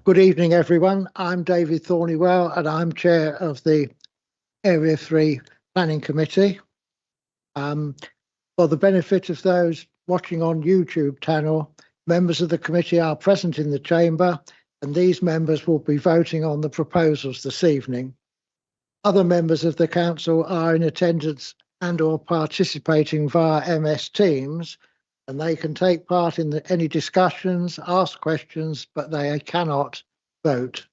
Good evening, everyone. I'm David Thornywell, and I'm chair of the Area 3 Planning Committee. For the benefit of those watching on YouTube channel, members of the committee are present in the chamber, and these members will be voting on the proposals this evening. Other members of the council are in attendance and or participating via MS Teams, and they can take part in any discussions, ask questions, but they cannot vote.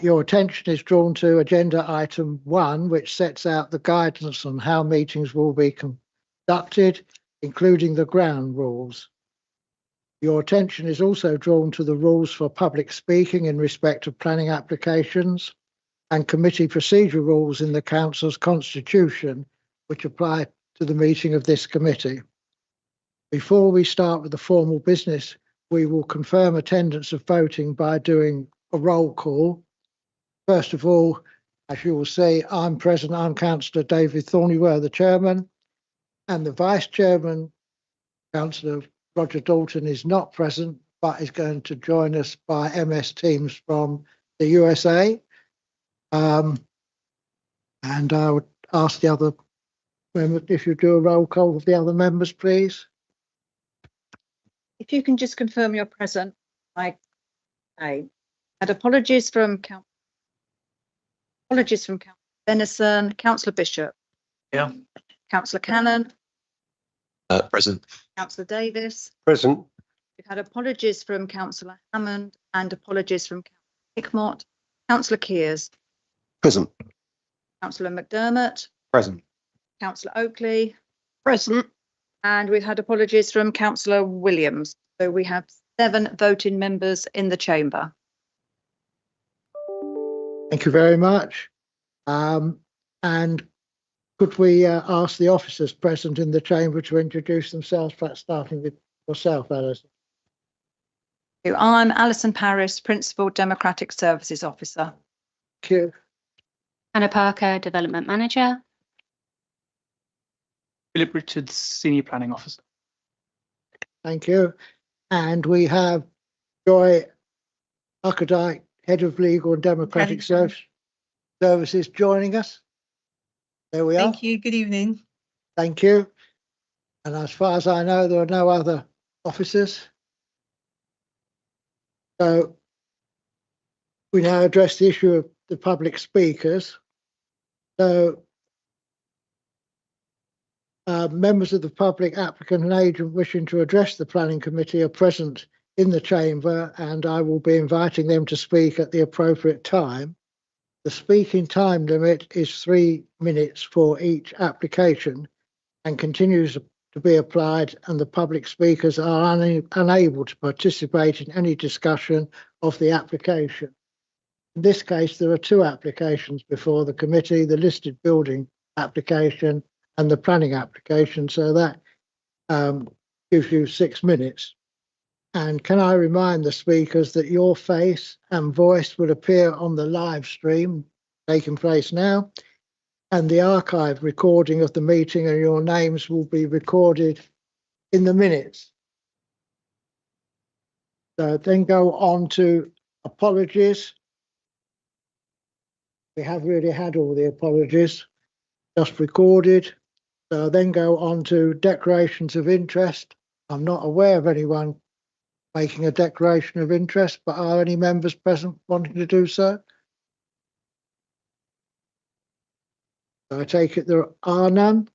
Your attention is drawn to agenda item 1, which sets out the guidance on how meetings will be conducted, including the ground rules. Your attention is also drawn to the rules for public speaking in respect of planning applications and committee procedure rules in the council's constitution, which apply to the meeting of this committee. Before we start with the formal business, we will confirm attendance of voting by doing a roll call. First of all, as you will see, I'm present. I'm Councillor David Thornywell, the chairman, and the vice chairman, Councillor Roger Dalton, is not present, but is going to join us by MS Teams from the USA. And I would ask the other members if you do a roll call of the other members, please. If you can just confirm you're present, and apologies from Councillor Benison, Councillor Bishop. Yeah. Councillor Cannon. Present. Councillor Davis. Present. We've had apologies from Councillor Hammond and apologies from Councillor Hickmott. Councillor Kears. Present. Councillor McDermott. Present. Councillor Oakley. Present. And we've had apologies from Councillor Williams. So we have 7 voting members in the chamber. Thank you very much. And could we ask the officers present in the chamber to introduce themselves, perhaps starting with yourself, Alison? I'm Alison Parris, Principal Democratic Services Officer. Thank you. Anna Parker, Development Manager. Philip Richards, Senior Planning Officer. Thank you. And we have Joy Huckerdike, Head of Legal and Democratic Services, joining us. There we are. Thank you. Good evening. Thank you. And as far as I know, there are no other officers. So we now address the issue of the public speakers. So members of the public, applicant and agent wishing to address the planning committee are present in the chamber, and I will be inviting them to speak at the appropriate time. The speaking time limit is 3 minutes for each application and continues to be applied, and the public speakers are unable to participate in any discussion of the application. In this case, there are 2 applications before the committee, the listed building application and the planning application, so that gives you 6 minutes. And can I remind the speakers that your face and voice will appear on the live stream taking place now, and the archive recording of the meeting and your names will be recorded in the minutes. So then go on to apologies. We have really had all the apologies just recorded. So then go on to declarations of interest. I'm not aware of anyone making a declaration of interest, but are any members present wanting to do so? So I take it there are none.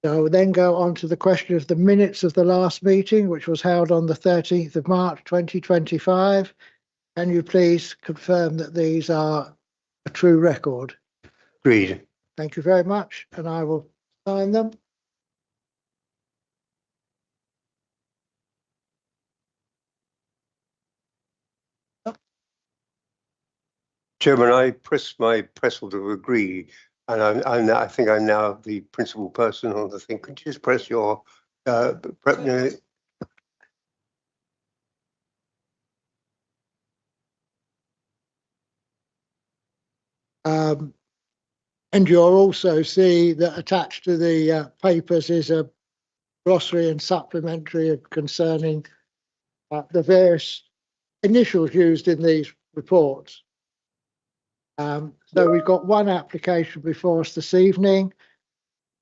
So then go on to the question of the minutes of the last meeting, which was held on the 13th of March 2025. Can you please confirm that these are a true record? Agreed. Thank you very much, and I will sign them. Chairman, I press my pressal to agree, and I think I'm now the principal person on the thing. Could you just press your and you'll also see that attached to the papers is a glossary and supplementary concerning the various initials used in these reports. So we've got one application before us this evening,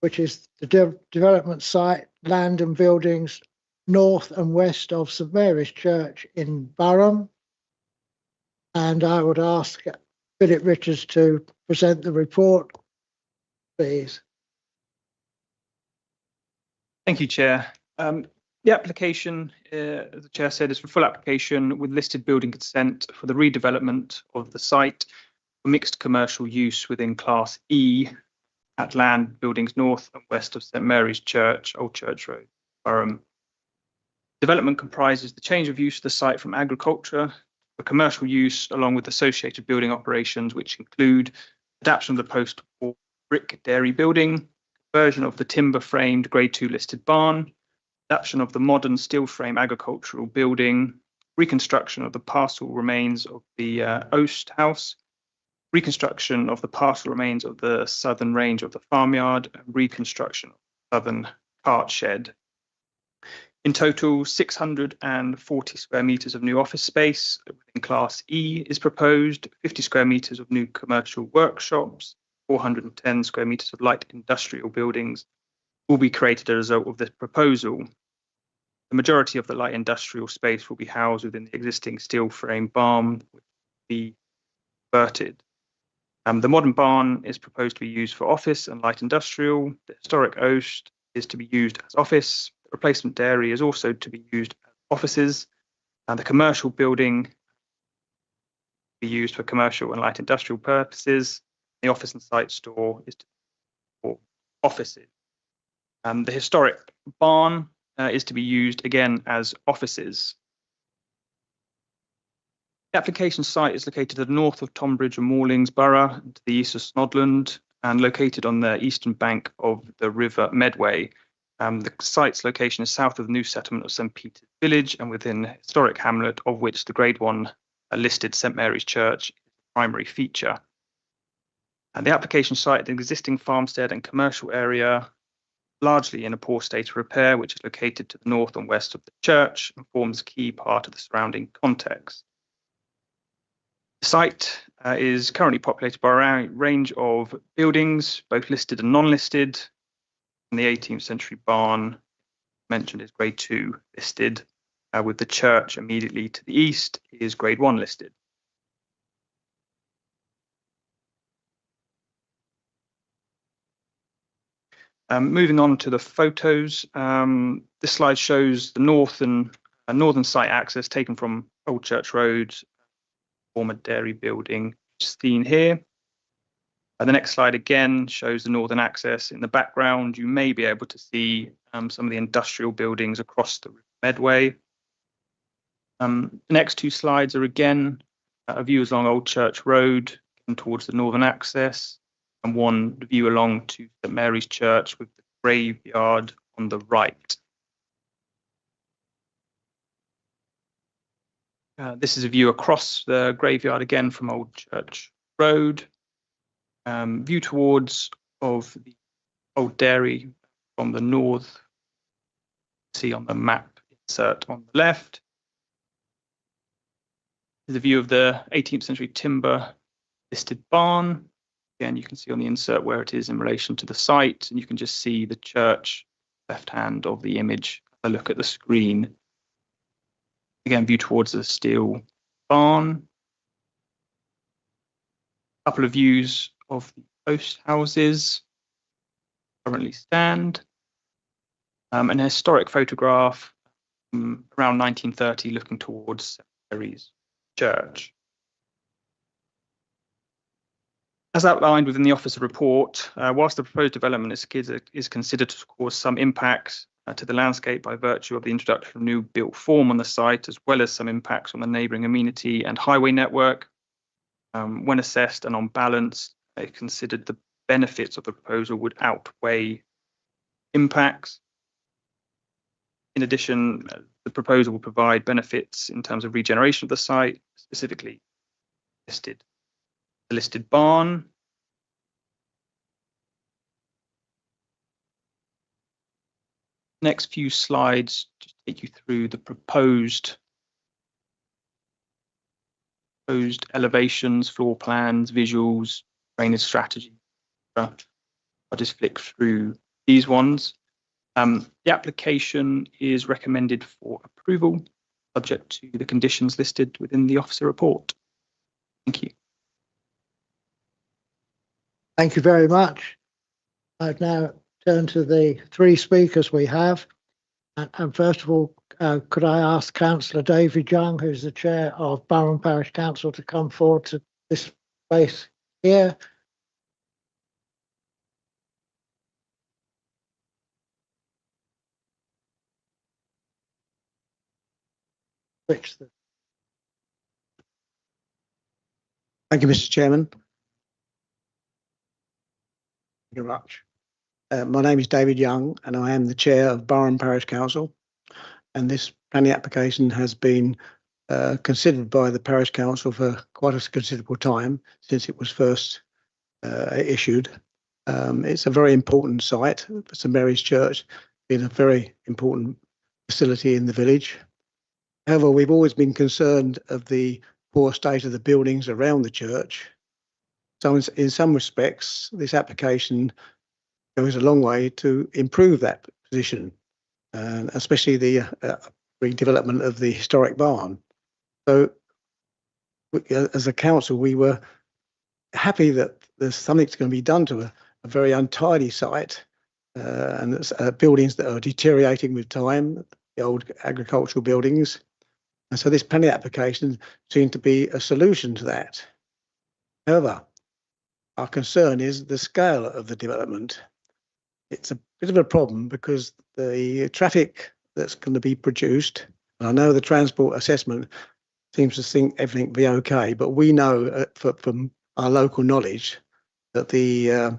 which is the development site, land and buildings north and west of St Mary's Church in Burham. And I would ask Philip Richards to present the report, please. Thank you, Chair. The application, as the Chair said, is for full application with listed building consent for the redevelopment of the site for mixed commercial use within Class E at land buildings north and west of St Mary's Church, Old Church Road, Burham. Development comprises the change of use of the site from agriculture for commercial use, along with associated building operations, which include adaptation of the post-war brick dairy building, conversion of the timber-framed Grade 2 listed barn, adaptation of the modern steel frame agricultural building, reconstruction of the partial remains of the Oast House, reconstruction of the partial remains of the southern range of the farmyard, and reconstruction of the southern cart shed. In total, 640 square metres of new office space within Class E is proposed, 50 square metres of new commercial workshops, 410 square metres of light industrial buildings will be created as a result of this proposal. The majority of the light industrial space will be housed within the existing steel frame barn, which will be converted. The modern barn is proposed to be used for office and light industrial. The historic Oast is to be used as office. The replacement dairy is also to be used as offices, and the commercial building will be used for commercial and light industrial purposes. The office and site store is to be for offices. The historic barn is to be used again as offices. The application site is located to the north of Tonbridge and Moorlings Borough, to the east of Snodland, and located on the eastern bank of the River Medway. The site's location is south of the new settlement of St Peter's Village and within the historic hamlet, of which the Grade 1 listed St Mary's Church is the primary feature. And the application site is an existing farmstead and commercial area, largely in a poor state of repair, which is located to the north and west of the church and forms a key part of the surrounding context. The site is currently populated by a range of buildings, both listed and non-listed. And the 18th century barn mentioned is Grade 2 listed, with the church immediately to the east is Grade 1 listed. Moving on to the photos, this slide shows the northern site access taken from Old Church Road, former dairy building, seen here. The next slide again shows the northern access. In the background, you may be able to see some of the industrial buildings across the Medway. The next two slides are again a view along Old Church Road and towards the northern access, and one view along to St Mary's Church with the graveyard on the right. This is a view across the graveyard again from Old Church Road. View towards of the old dairy from the north. See on the map insert on the left. There's a view of the 18th century timber listed barn. Again, you can see on the insert where it is in relation to the site, and you can just see the church left hand of the image. Have a look at the screen. Again, view towards the steel barn. A couple of views of the post houses currently stand. An historic photograph around 1930 looking towards St Mary's Church. As outlined within the officer report, whilst the proposed development is considered to cause some impact to the landscape by virtue of the introduction of new built form on the site, as well as some impacts on the neighbouring amenity and highway network, when assessed and on balance, it considered the benefits of the proposal would outweigh impacts. In addition, the proposal will provide benefits in terms of regeneration of the site, specifically the listed barn. Next few slides just take you through the proposed proposed elevations, floor plans, visuals, drainage strategy. I'll just flick through these ones. The application is recommended for approval, subject to the conditions listed within the officer report. Thank you. Thank you very much. I've now turned to the three speakers we have. And first of all, could I ask Councillor David Young, who's the chair of Borough and Parish Council, to come forward to this space here. Thank you, Mr. Chairman. Thank you very much. My name is David Young, and I am the chair of Borough and Parish Council. And this planning application has been considered by the Parish Council for quite a considerable time since it was first issued. It's a very important site for St Mary's Church, being a very important facility in the village. However, we've always been concerned of the poor state of the buildings around the church. So in some respects, this application goes a long way to improve that position, especially the redevelopment of the historic barn. So as a council, we were happy that there's something that's going to be done to a very untidy site and buildings that are deteriorating with time, the old agricultural buildings. And so this planning application seemed to be a solution to that. However, our concern is the scale of the development. It's a bit of a problem because the traffic that's going to be produced, and I know the transport assessment seems to think everything will be okay, but we know from our local knowledge that the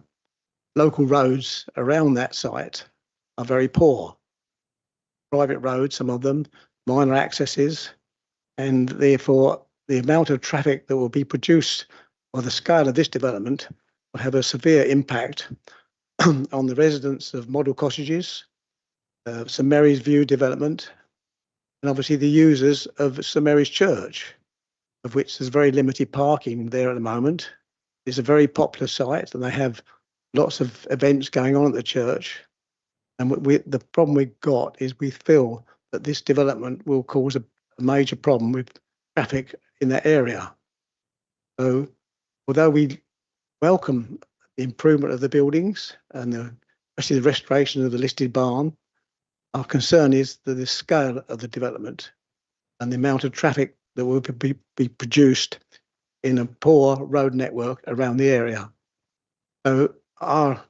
local roads around that site are very poor. Private roads, some of them, minor accesses, and therefore the amount of traffic that will be produced by the scale of this development will have a severe impact on the residents of model cottages, St Mary's View development, and obviously the users of St Mary's Church, of which there's very limited parking there at the moment. It's a very popular site and they have lots of events going on at the church. And the problem we've got is we feel that this development will cause a major problem with traffic in that area. So although we welcome the improvement of the buildings and especially the restoration of the listed barn, our concern is that the scale of the development and the amount of traffic that will be produced in a poor road network around the area. So our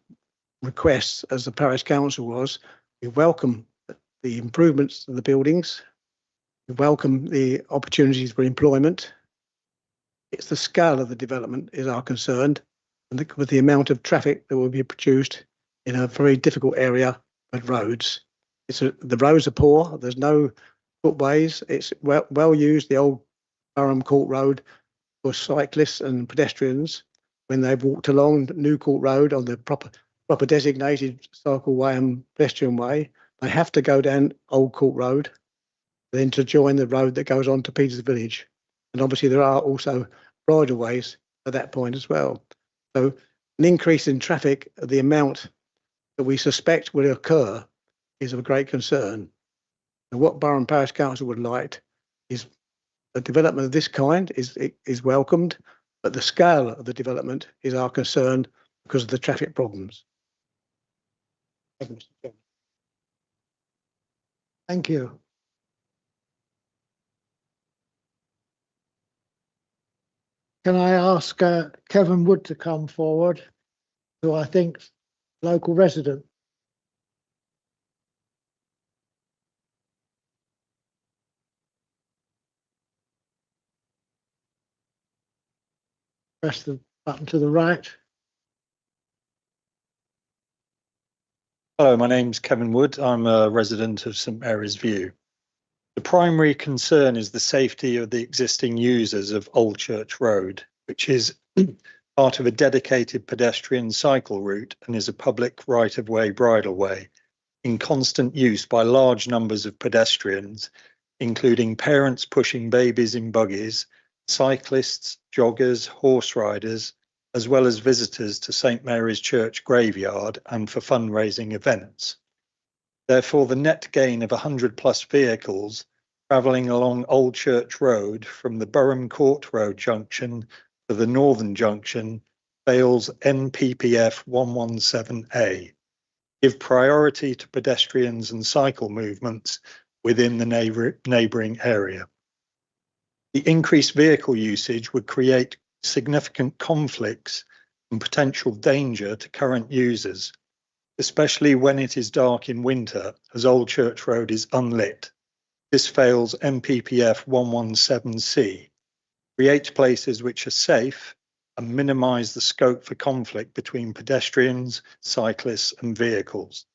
request as the Parish Council was, we welcome the improvements to the buildings, we welcome the opportunities for employment. It's the scale of the development is our concern, and with the amount of traffic that will be produced in a very difficult area with roads. The roads are poor, there's no footways, it's well used, the old Durham Court Road, for cyclists and pedestrians when they've walked along New Court Road on the proper designated cycleway and pedestrian way. They have to go down Old Court Road then to join the road that goes on to Peters Village. And obviously there are also bridleways at that point as well. So an increase in traffic, the amount that we suspect will occur, is of great concern. And what Borough and Parish Council would like is a development of this kind is welcomed, but the scale of the development is our concern because of the traffic problems. Thank you, Mr. Chairman. Thank you. Can I ask Kevin Wood to come forward, who I think is a local resident? Press the button to the right. Hello, my name's Kevin Wood. I'm a resident of St Mary's View. The primary concern is the safety of the existing users of Old Church Road, which is part of a dedicated pedestrian cycle route and is a public right-of-way bridleway in constant use by large numbers of pedestrians, including parents pushing babies in buggies cyclists, joggers, horse riders, as well as visitors to St Mary's Church graveyard and for fundraising events. Therefore, the net gain of 100+ vehicles travelling along Old Church Road from the Burham Court Road junction to the Northern junction fails NPPF 117A. Give priority to pedestrians and cycle movements within the neighbouring area. The increased vehicle usage would create significant conflicts and potential danger to current users, especially when it is dark in winter, as Old Church Road is unlit. This fails NPPF 117C. Create places which are safe and minimise the scope for conflict between pedestrians, cyclists and vehicles.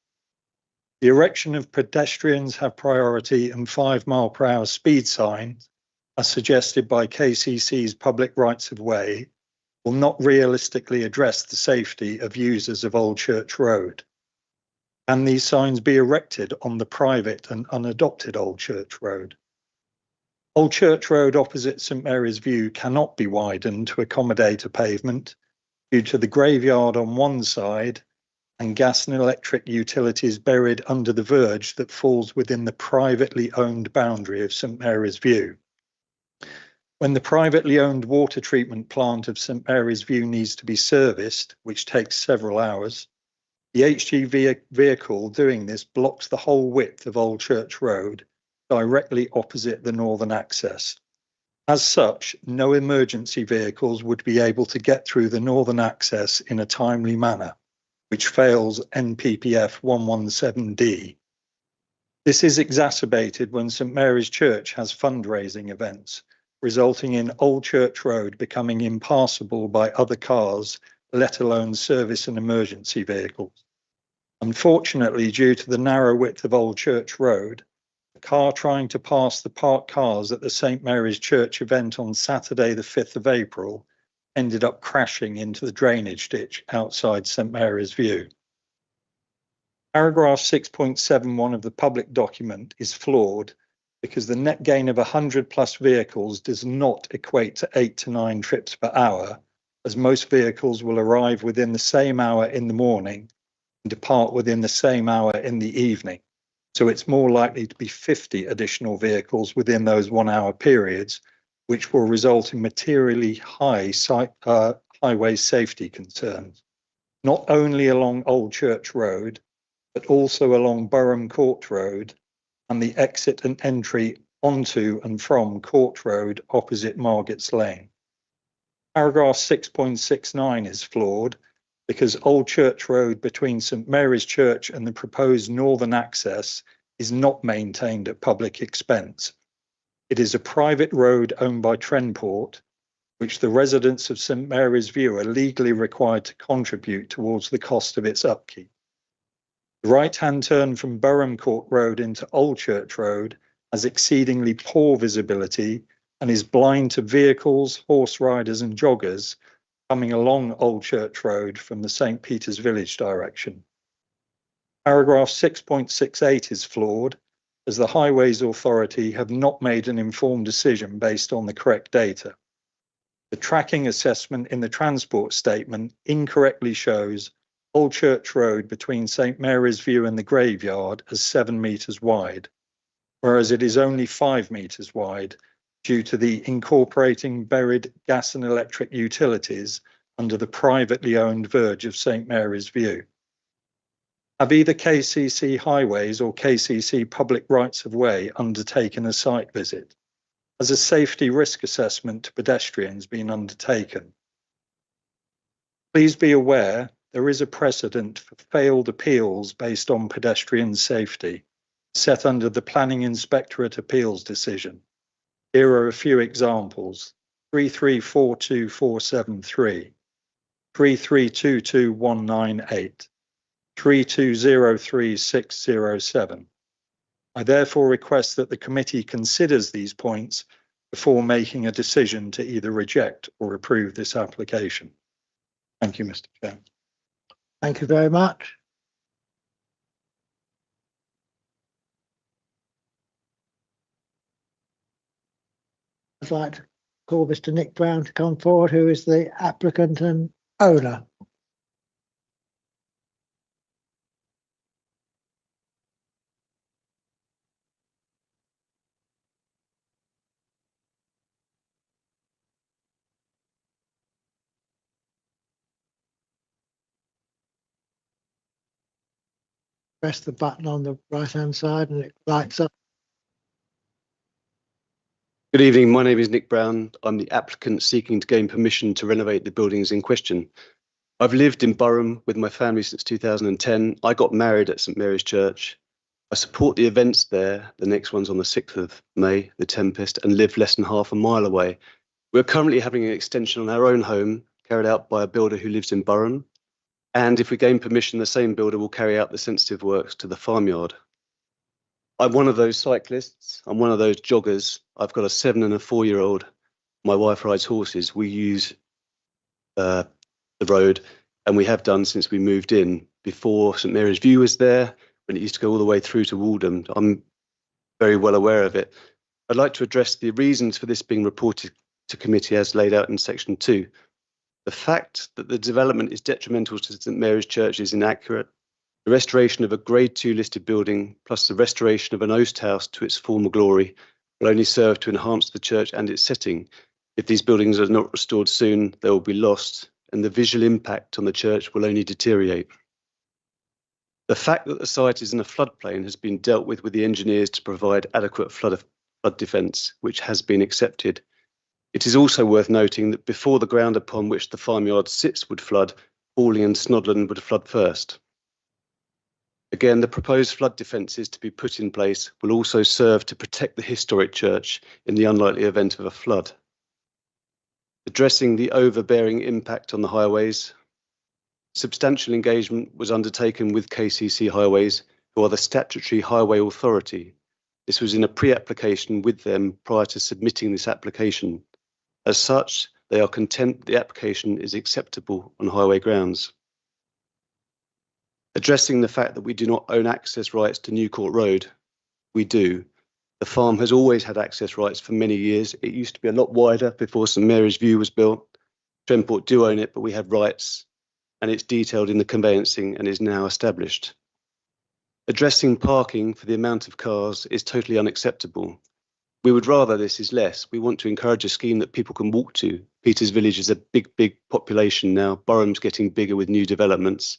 The erection of pedestrians have priority and 5 mph speed signs, as suggested by KCC's public rights of way, will not realistically address the safety of users of Old Church Road. Can these signs be erected on the private and unadopted Old Church Road? Old Church Road opposite St Mary's View cannot be widened to accommodate a pavement due to the graveyard on one side and gas and electric utilities buried under the verge that falls within the privately owned boundary of St Mary's View. When the privately owned water treatment plant of St Mary's View needs to be serviced, which takes several hours, the HGV vehicle doing this blocks the whole width of Old Church Road directly opposite the northern access. As such, no emergency vehicles would be able to get through the northern access in a timely manner, which fails NPPF 117D. This is exacerbated when St Mary's Church has fundraising events, resulting in Old Church Road becoming impassable by other cars, let alone service and emergency vehicles. Unfortunately, due to the narrow width of Old Church Road, a car trying to pass the parked cars at the St Mary's Church event on Saturday the 5th of April ended up crashing into the drainage ditch outside St Mary's View. Paragraph 6.71 of the public document is flawed because the net gain of 100+ vehicles does not equate to 8 to 9 trips per hour, as most vehicles will arrive within the same hour in the morning and depart within the same hour in the evening. So it's more likely to be 50 additional vehicles within those 1 hour periods, which will result in materially high highway safety concerns, not only along Old Church Road, but also along Burham Court Road and the exit and entry onto and from Court Road opposite Margaret's Lane. Paragraph 6.69 is flawed because Old Church Road between St Mary's Church and the proposed northern access is not maintained at public expense. It is a private road owned by Trenport, which the residents of St Mary's View are legally required to contribute towards the cost of its upkeep. The right-hand turn from Burham Court Road into Old Church Road has exceedingly poor visibility and is blind to vehicles, horse riders and joggers coming along Old Church Road from the St Peter's Village direction. Paragraph 6.68 is flawed, as the Highways Authority have not made an informed decision based on the correct data. The tracking assessment in the transport statement incorrectly shows Old Church Road between St Mary's View and the graveyard as 7 metres wide, whereas it is only 5 metres wide due to the incorporating buried gas and electric utilities under the privately owned verge of St Mary's View. Have either KCC Highways or KCC Public Rights of Way undertaken a site visit? Has a safety risk assessment to pedestrians been undertaken? Please be aware there is a precedent for failed appeals based on pedestrian safety, set under the Planning Inspectorate Appeals decision. Here are a few examples: 3342473, 3322198, 3203607. I therefore request that the committee considers these points before making a decision to either reject or approve this application. Thank you, Mr. Chair. Thank you very much. I'd like to call Mr. Nick Brown to come forward, who is the applicant and owner. Press the button on the right-hand side and it lights up. Good evening. My name is Nick Brown. I'm the applicant seeking to gain permission to renovate the buildings in question. I've lived in Burham with my family since 2010. I got married at St Mary's Church. I support the events there. The next one's on the 6th of May, the Tempest, and live less than half a mile away. We're currently having an extension on our own home carried out by a builder who lives in Burham. And if we gain permission, the same builder will carry out the sensitive works to the farmyard. I'm one of those cyclists. I'm one of those joggers. I've got a 7 and a 4-year-old. My wife rides horses. We use the road, and we have done since we moved in. Before St Mary's View was there, when it used to go all the way through to Walden. I'm very well aware of it. I'd like to address the reasons for this being reported to committee as laid out in section 2. The fact that the development is detrimental to St Mary's Church is inaccurate. The restoration of a Grade 2 listed building, plus the restoration of an oast house to its former glory, will only serve to enhance the church and its setting. If these buildings are not restored soon, they will be lost, and the visual impact on the church will only deteriorate. The fact that the site is in a floodplain has been dealt with the engineers to provide adequate flood defence, which has been accepted. It is also worth noting that before the ground upon which the farmyard sits would flood, Hawley and Snodland would flood first. Again, the proposed flood defences to be put in place will also serve to protect the historic church in the unlikely event of a flood. Addressing the overbearing impact on the highways, substantial engagement was undertaken with KCC Highways, who are the statutory highway authority. This was in a pre-application with them prior to submitting this application. As such, they are content the application is acceptable on highway grounds. Addressing the fact that we do not own access rights to New Court Road, we do. The farm has always had access rights for many years. It used to be a lot wider before St Mary's View was built. Trentport do own it, but we have rights, and it's detailed in the conveyancing and is now established. Addressing parking for the amount of cars is totally unacceptable. We would rather this is less. We want to encourage a scheme that people can walk to. Peters Village is a big population now. Burham's getting bigger with new developments.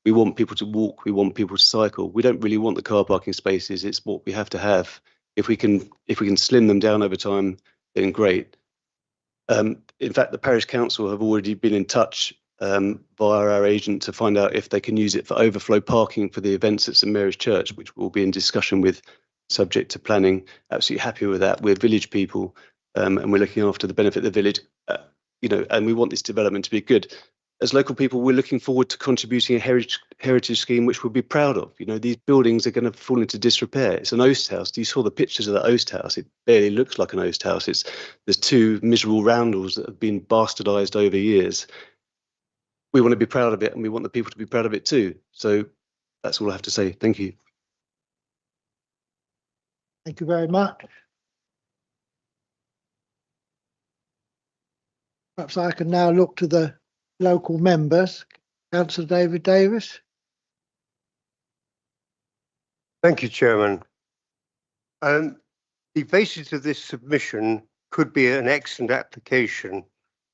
We want people to walk. We want people to cycle. We don't really want the car parking spaces. It's what we have to have. If we can slim them down over time, then great. In fact, the parish council have already been in touch via our agent to find out if they can use it for overflow parking for the events at St Mary's Church, which we'll be in discussion with, subject to planning. Absolutely happy with that. We're village people, and we're looking after the benefit of the village, and we want this development to be good. As local people, we're looking forward to contributing a heritage scheme which we'll be proud of. These buildings are going to fall into disrepair. It's an oast house. You saw the pictures of that oast house. It barely looks like an oast house. There's 2 miserable roundels that have been bastardised over years. We want to be proud of it, and we want the people to be proud of it too. So that's all I have to say. Thank you. Thank you very much. Perhaps I can now look to the local members. Councillor David Davis. Thank you, Chairman. The basis of this submission could be an excellent application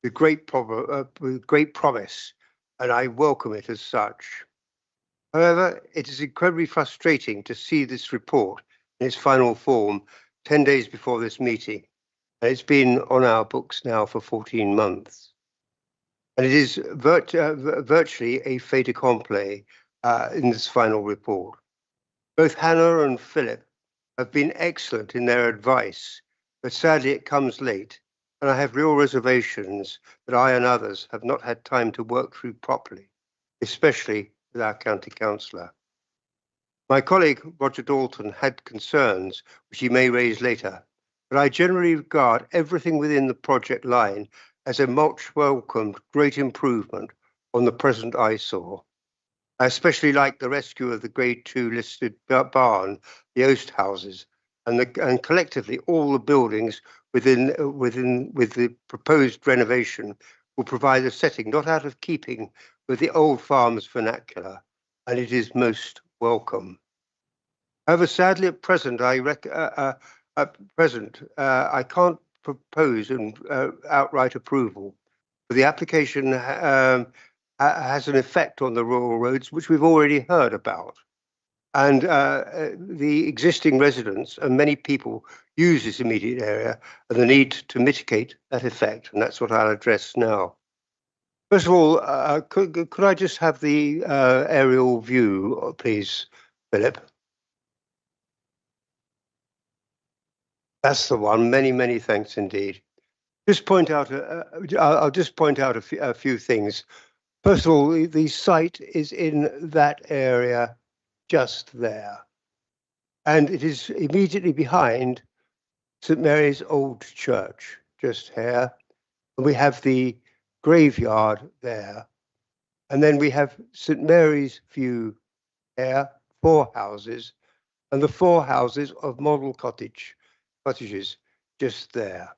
with great promise, and I welcome it as such. However, it is incredibly frustrating to see this report in its final form 10 days before this meeting, and it's been on our books now for 14 months. And it is virtually a fait accompli in this final report. Both Hannah and Philip have been excellent in their advice, but sadly it comes late, and I have real reservations that I and others have not had time to work through properly, especially with our county councillor. My colleague Roger Dalton had concerns which he may raise later, but I generally regard everything within the project line as a much welcomed great improvement on the present eyesore. I especially like the rescue of the Grade 2 listed barn, the oast houses, and collectively all the buildings with the proposed renovation will provide a setting not out of keeping with the old farm's vernacular, and it is most welcome. However, sadly, at present, I can't propose an outright approval. The application has an effect on the rural roads, which we've already heard about. And the existing residents and many people use this immediate area and the need to mitigate that effect. And that's what I'll address now. First of all, could I just have the aerial view, please, Philip? That's the one. Many, many thanks indeed. Just point out, I'll just point out a few things. First of all, the site is in that area just there. And it is immediately behind St. Mary's Old Church, just here. And we have the graveyard there. And then we have St. Mary's View here, 4 houses, and the 4 houses of model cottages just there.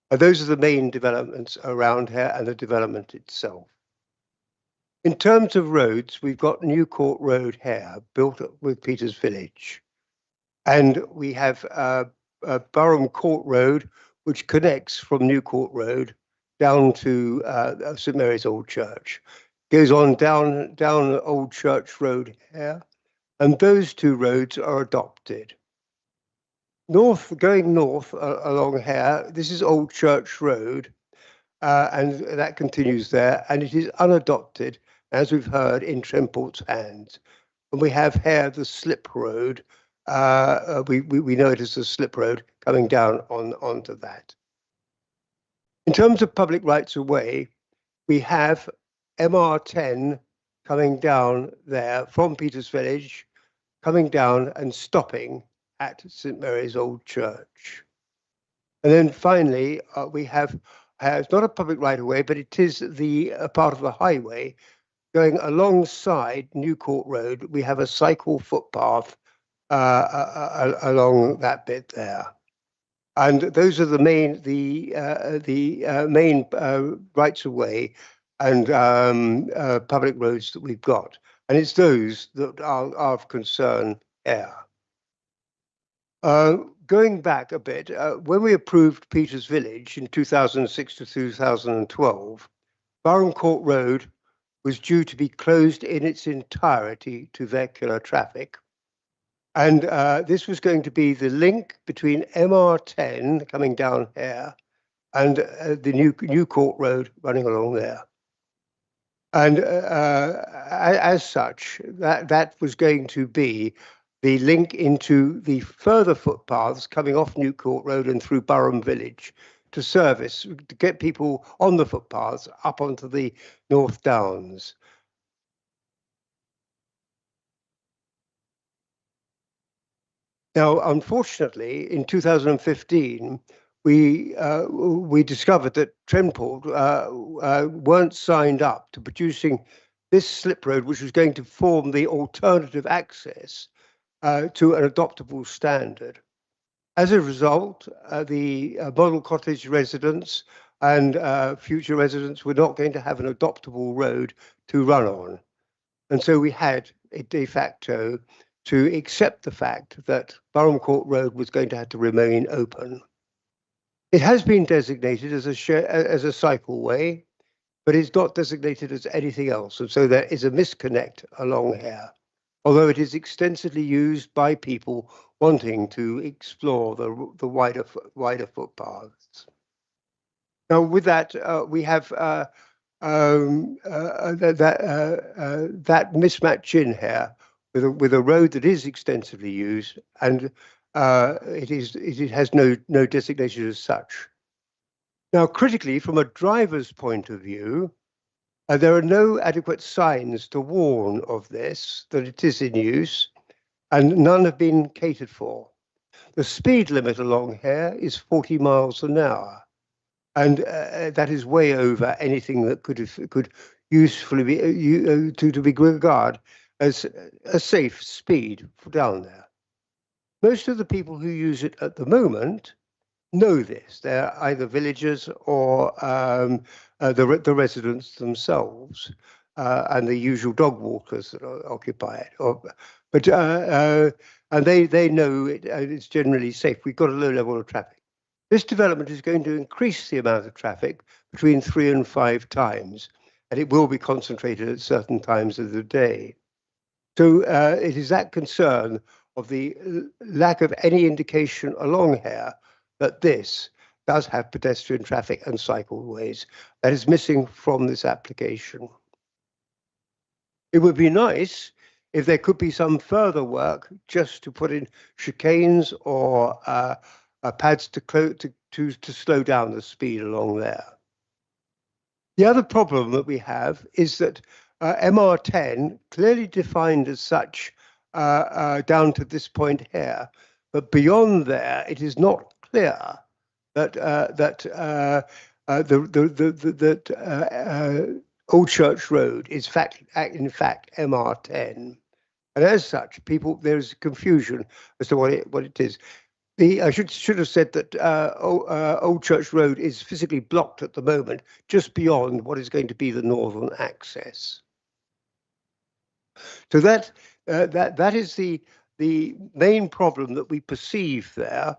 And those are the main developments around here and the development itself. In terms of roads, we've got New Court Road here, built up with Peters Village. And we have Burham Court Road, which connects from New Court Road down to St. Mary's Old Church. Goes on down Old Church Road here. And those 2 roads are adopted. Going north along here, this is Old Church Road. And that continues there. And it is unadopted, as we've heard, in Trentport's hands. And we have here the slip road. We know it as the slip road coming down onto that. In terms of public rights of way, we have MR10 coming down there from Peters Village, coming down and stopping at St. Mary's Old Church. And then finally, we have, it's not a public right of way, but it is the part of the highway going alongside New Court Road. We have a cycle footpath along that bit there. And those are the main rights of way and public roads that we've got. And it's those that are of concern here. Going back a bit, when we approved Peters Village in 2006 to 2012, Burham Court Road was due to be closed in its entirety to vehicular traffic. And this was going to be the link between MR10 coming down here and the New Court Road running along there. And as such, that was going to be the link into the further footpaths coming off New Court Road and through Burham Village to get people on the footpaths up onto the North Downs. Now, unfortunately, in 2015, we discovered that Trentport weren't signed up to producing this slip road, which was going to form the alternative access to an adoptable standard. As a result, the model cottage residents and future residents were not going to have an adoptable road to run on. And so we had a de facto to accept the fact that Burham Court Road was going to have to remain open. It has been designated as a cycleway, but it's not designated as anything else. And so there is a misconnect along here, although it is extensively used by people wanting to explore the wider footpaths. Now, with that, we have that mismatch in here with a road that is extensively used, and it has no designation as such. Now, critically, from a driver's point of view, there are no adequate signs to warn of this, that it is in use, and none have been catered for. The speed limit along here is 40 miles an hour, and that is way over anything that could usefully be to be regarded as a safe speed for down there. Most of the people who use it at the moment know this. They're either villagers or the residents themselves and the usual dog walkers that occupy it. And they know it's generally safe. We've got a low level of traffic. This development is going to increase the amount of traffic between 3 and 5 times, and it will be concentrated at certain times of the day. So it is that concern of the lack of any indication along here that this does have pedestrian traffic and cycleways that is missing from this application. It would be nice if there could be some further work just to put in chicanes or pads to slow down the speed along there. The other problem that we have is that MR10, clearly defined as such down to this point here, but beyond there, it is not clear that Old Church Road is in fact MR10, and as such, there's confusion as to what it is. I should have said that Old Church Road is physically blocked at the moment, just beyond what is going to be the northern access. So that is the main problem that we perceive there.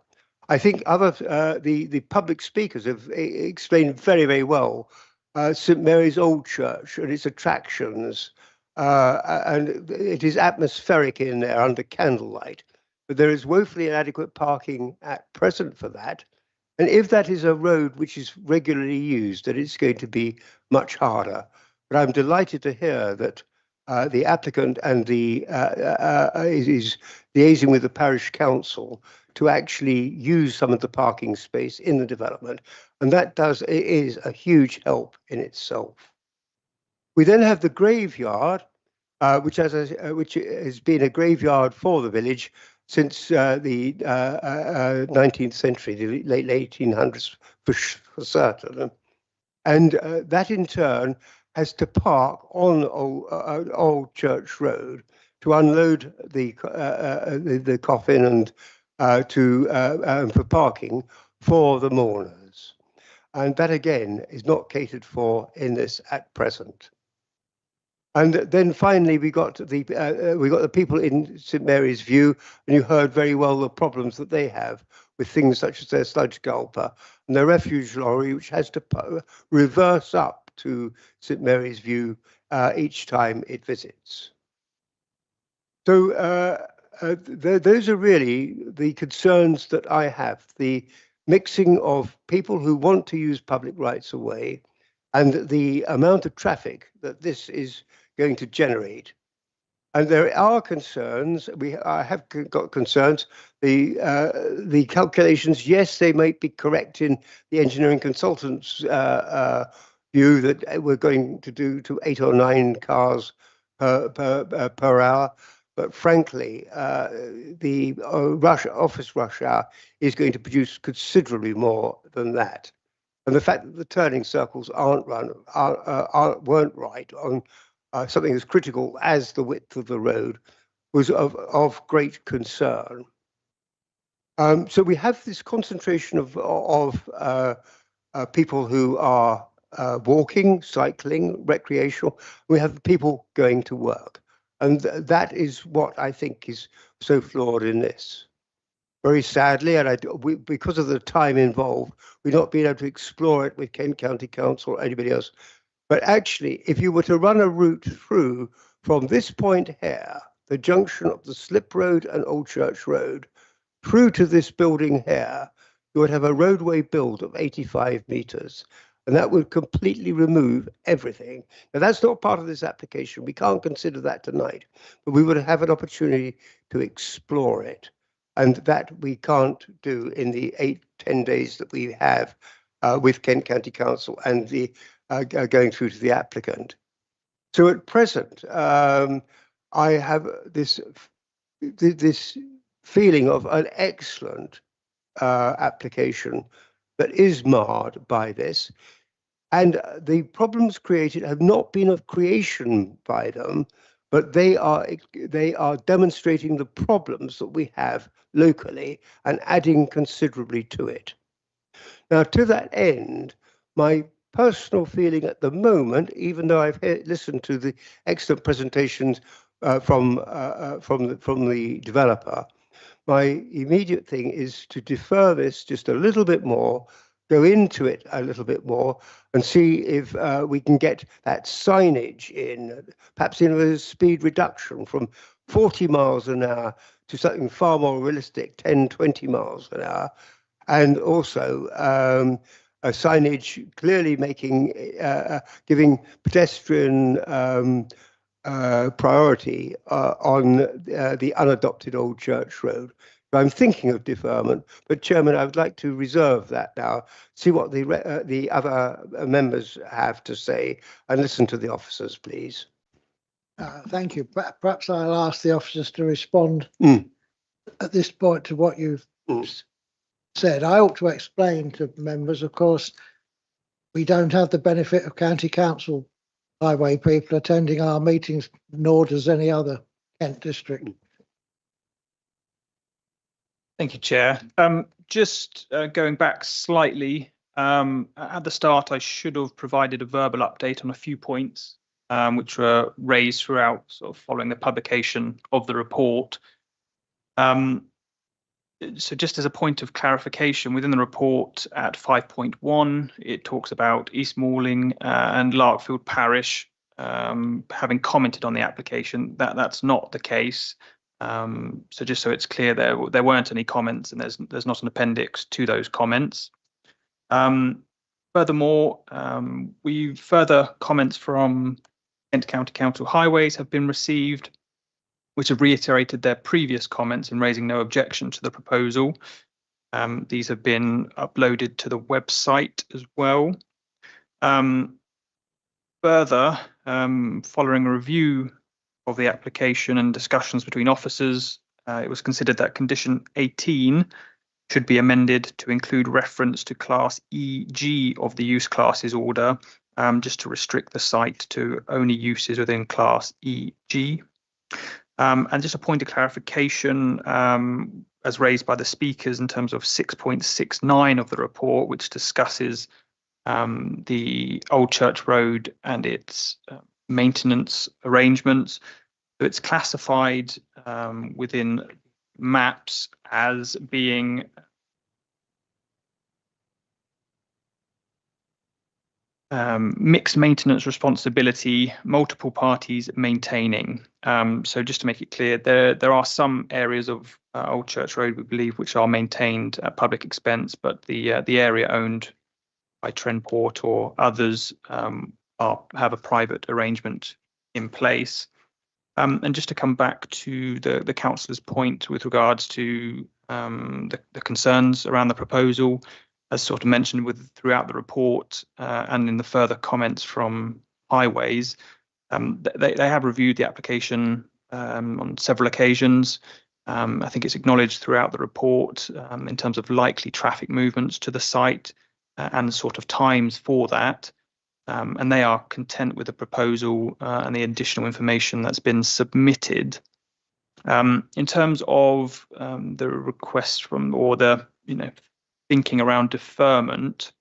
I think the public speakers have explained very, very well St Mary's Old Church and its attractions, and it is atmospheric in there under candlelight. But there is woefully inadequate parking at present for that. And if that is a road which is regularly used, then it's going to be much harder. But I'm delighted to hear that the applicant and is liaising with the parish council to actually use some of the parking space in the development. And that is a huge help in itself. We then have the graveyard, which has been a graveyard for the village since the 19th century, the late 1800s for certain. And that in turn has to park on Old Church Road to unload the coffin and for parking for the mourners. And that again is not catered for in this at present. And then finally, we got the people in St Mary's View, and you heard very well the problems that they have with things such as their sludge gulper and their refuge lorry, which has to reverse up to St Mary's View each time it visits. So those are really the concerns that I have: the mixing of people who want to use public rights of way and the amount of traffic that this is going to generate. And there are concerns. I have got concerns. The calculations, yes, they might be correct in the engineering consultant's view that we're going to do to 8 or 9 cars per hour. But frankly, the office rush hour is going to produce considerably more than that. And the fact that the turning circles weren't right on something as critical as the width of the road was of great concern. So we have this concentration of people who are walking, cycling, recreational. We have people going to work. And that is what I think is so flawed in this. Very sadly, and because of the time involved, we've not been able to explore it with Kent County Council or anybody else. But actually, if you were to run a route through from this point here, the junction of the Slip Road and Old Church Road, through to this building here, you would have a roadway build of 85 meters. And that would completely remove everything. Now, that's not part of this application. We can't consider that tonight, but we would have an opportunity to explore it. And that we can't do in the 8-10 days that we have with Kent County Council and the going through to the applicant. So at present, I have this feeling of an excellent application that is marred by this. And the problems created have not been of creation by them, but they are demonstrating the problems that we have locally and adding considerably to it. Now, to that end, my personal feeling at the moment, even though I've listened to the excellent presentations from the developer, my immediate thing is to defer this just a little bit more, go into it a little bit more, and see if we can get that signage in, perhaps in a speed reduction from 40 miles an hour to something far more realistic, 10, 20 miles an hour. And also a signage clearly making, giving pedestrian priority on the unadopted Old Church Road. I'm thinking of deferment, but Chairman, I would like to reserve that now, see what the other members have to say, and listen to the officers, please. Thank you. Perhaps I'll ask the officers to respond at this point to what you've said. I ought to explain to members, of course, we don't have the benefit of county council highway people attending our meetings, nor does any other Kent district. Thank you, Chair. Just going back slightly, at the start, I should have provided a verbal update on a few points which were raised throughout, sort of following the publication of the report. So just as a point of clarification, within the report at 5.1, it talks about East Malling and Larkfield Parish having commented on the application. That's not the case. So just so it's clear, there weren't any comments, and there's not an appendix to those comments. Furthermore, further comments from Kent County Council Highways have been received, which have reiterated their previous comments in raising no objection to the proposal. These have been uploaded to the website as well. Further, following a review of the application and discussions between officers, it was considered that condition 18 should be amended to include reference to class EG of the use classes order, just to restrict the site to only uses within class EG. And just a point of clarification, as raised by the speakers in terms of 6.69 of the report, which discusses the Old Church Road and its maintenance arrangements. So it's classified within maps as being mixed maintenance responsibility, multiple parties maintaining. So just to make it clear, there are some areas of Old Church Road, we believe, which are maintained at public expense, but the area owned by Trenport or others have a private arrangement in place. And just to come back to the councillor's point with regards to the concerns around the proposal, as sort of mentioned throughout the report and in the further comments from Highways, they have reviewed the application on several occasions. I think it's acknowledged throughout the report in terms of likely traffic movements to the site and sort of times for that. And they are content with the proposal and the additional information that's been submitted. In terms of the request from, or the thinking around deferment,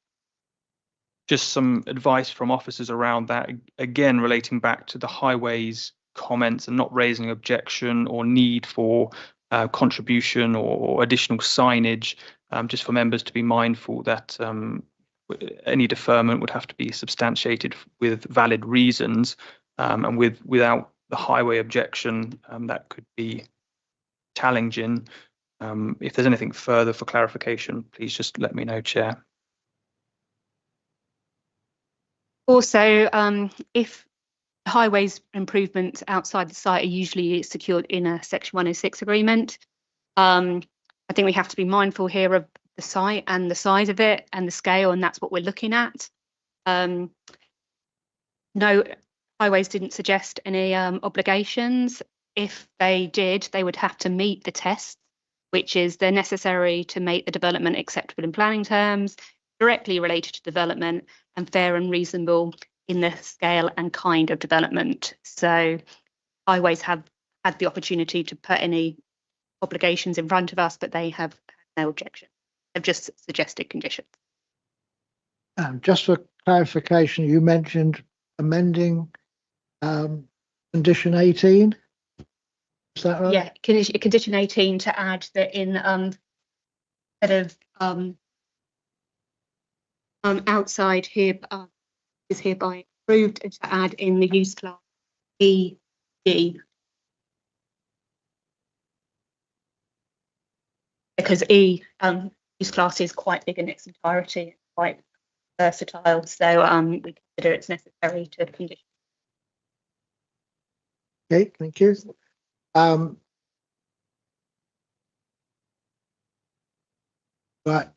just some advice from officers around that, again relating back to the Highways comments and not raising objection or need for contribution or additional signage, just for members to be mindful that any deferment would have to be substantiated with valid reasons, and without the highway objection, that could be challenging. If there's anything further for clarification, please just let me know, Chair. Also, if highways improvements outside the site are usually secured in a Section 106 agreement, I think we have to be mindful here of the site and the size of it and the scale, and that's what we're looking at. No, Highways didn't suggest any obligations. If they did, they would have to meet the tests, which is they're necessary to make the development acceptable in planning terms, directly related to development, and fair and reasonable in the scale and kind of development. So Highways have had the opportunity to put any obligations in front of us, but they have no objection. They've just suggested conditions. Just for clarification, you mentioned amending condition 18. Is that right? Yeah, condition 18 to add that in instead of outside here is hereby approved, and to add in the use class EG. Because use class is quite big in its entirety, quite versatile, so we consider it's necessary to condition. Okay, thank you. Right.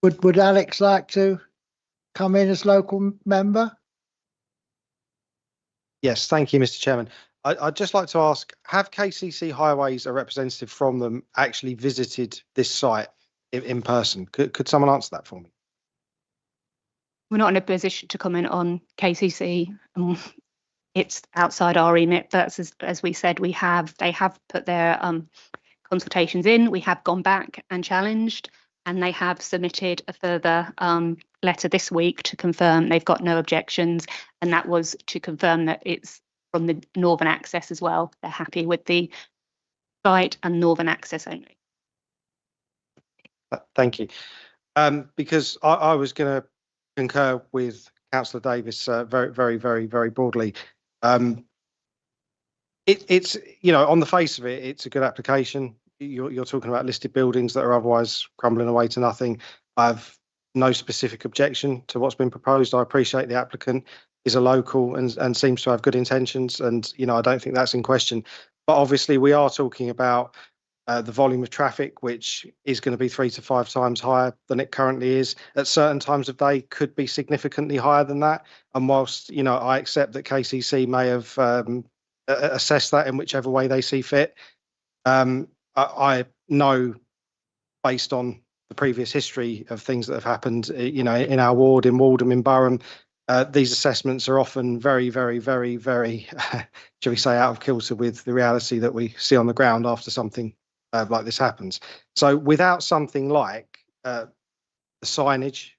Would Alex like to come in as local member? Yes, thank you, Mr. Chairman. I'd just like to ask, have KCC Highways, a representative from them, actually visited this site in person? Could someone answer that for me? We're not in a position to comment on KCC. It's outside our remit, but as we said, they have put their consultations in. We have gone back and challenged, and they have submitted a further letter this week to confirm they've got no objections, and that was to confirm that it's from the northern access as well. They're happy with the site and northern access only. Thank you. Because I was going to concur with Councillor Davis very broadly. It's, you know, on the face of it, it's a good application. You're talking about listed buildings that are otherwise crumbling away to nothing. I have no specific objection to what's been proposed. I appreciate the applicant is a local and seems to have good intentions, and you know, I don't think that's in question. But obviously, we are talking about the volume of traffic, which is going to be 3 to 5 times higher than it currently is. At certain times of day, could be significantly higher than that. And whilst, you know, I accept that KCC may have assessed that in whichever way they see fit, I know, based on the previous history of things that have happened, you know, in our ward, in Waltham, in Burham, these assessments are often very, shall we say, out of kilter with the reality that we see on the ground after something like this happens. So without something like the signage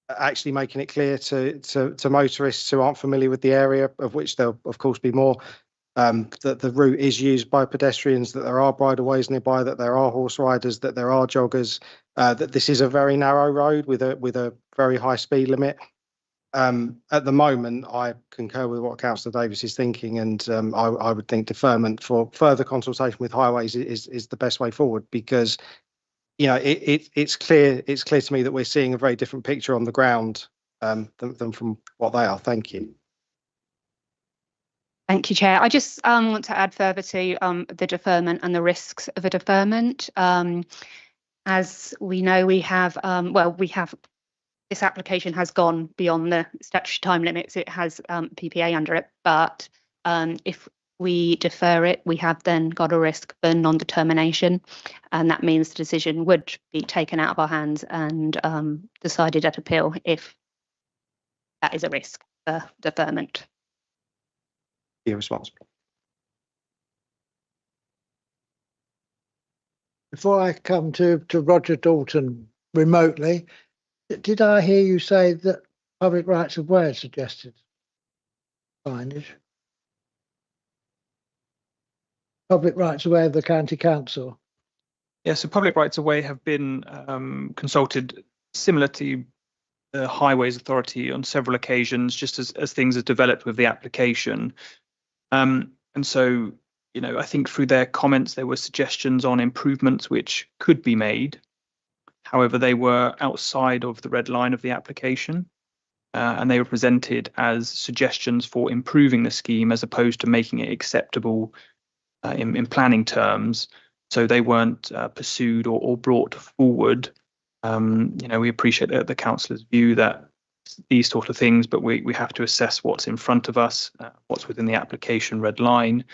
actually making it clear to motorists who aren't familiar with the area, of which there'll of course be more, that the route is used by pedestrians, that there are bridleways nearby, that there are horse riders, that there are joggers, that this is a very narrow road with a very high speed limit. At the moment, I concur with what Councillor Davis is thinking, and I would think deferment for further consultation with highways is the best way forward, because you know it's clear to me that we're seeing a very different picture on the ground than from what they are. Thank you. Thank you, Chair. I just want to add further to the deferment and the risks of a deferment. As we know, we have this application has gone beyond the statutory time limits. It has PPA under it, but if we defer it, we have then got a risk for non-determination, and that means the decision would be taken out of our hands and decided at appeal if that is a risk for deferment. Your response. Before I come to Roger Dalton remotely, did I hear you say that public rights of way suggested signage? Public rights of way of the county council? Yeah, so public rights of way have been consulted similar to the Highways Authority on several occasions, just as things have developed with the application. And so, you know, I think through their comments, there were suggestions on improvements which could be made. However, they were outside of the red line of the application, and they were presented as suggestions for improving the scheme as opposed to making it acceptable in planning terms. So they weren't pursued or brought forward. You know, we appreciate the councillor's view that these sort of things, but we have to assess what's in front of us, what's within the application red line,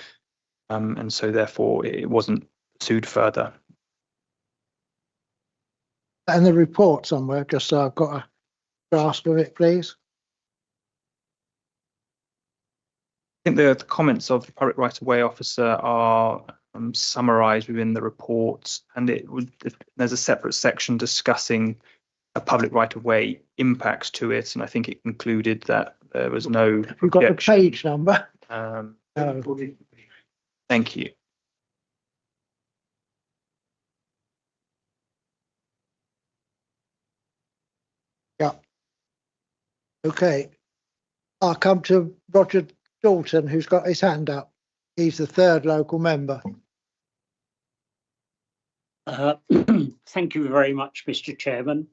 and so therefore it wasn't pursued further. And the report somewhere, just so I've got a grasp of it, please. I think the comments of the public right of way officer are summarised within the report, and there's a separate section discussing public right of way impacts to it, and I think it concluded that there was no We've got the objection. page number. Um, No. Thank you. Yeah. Okay. I'll come to Roger Dalton, who's got his hand up. He's the third local member. Thank you very much, Mr. Chairman.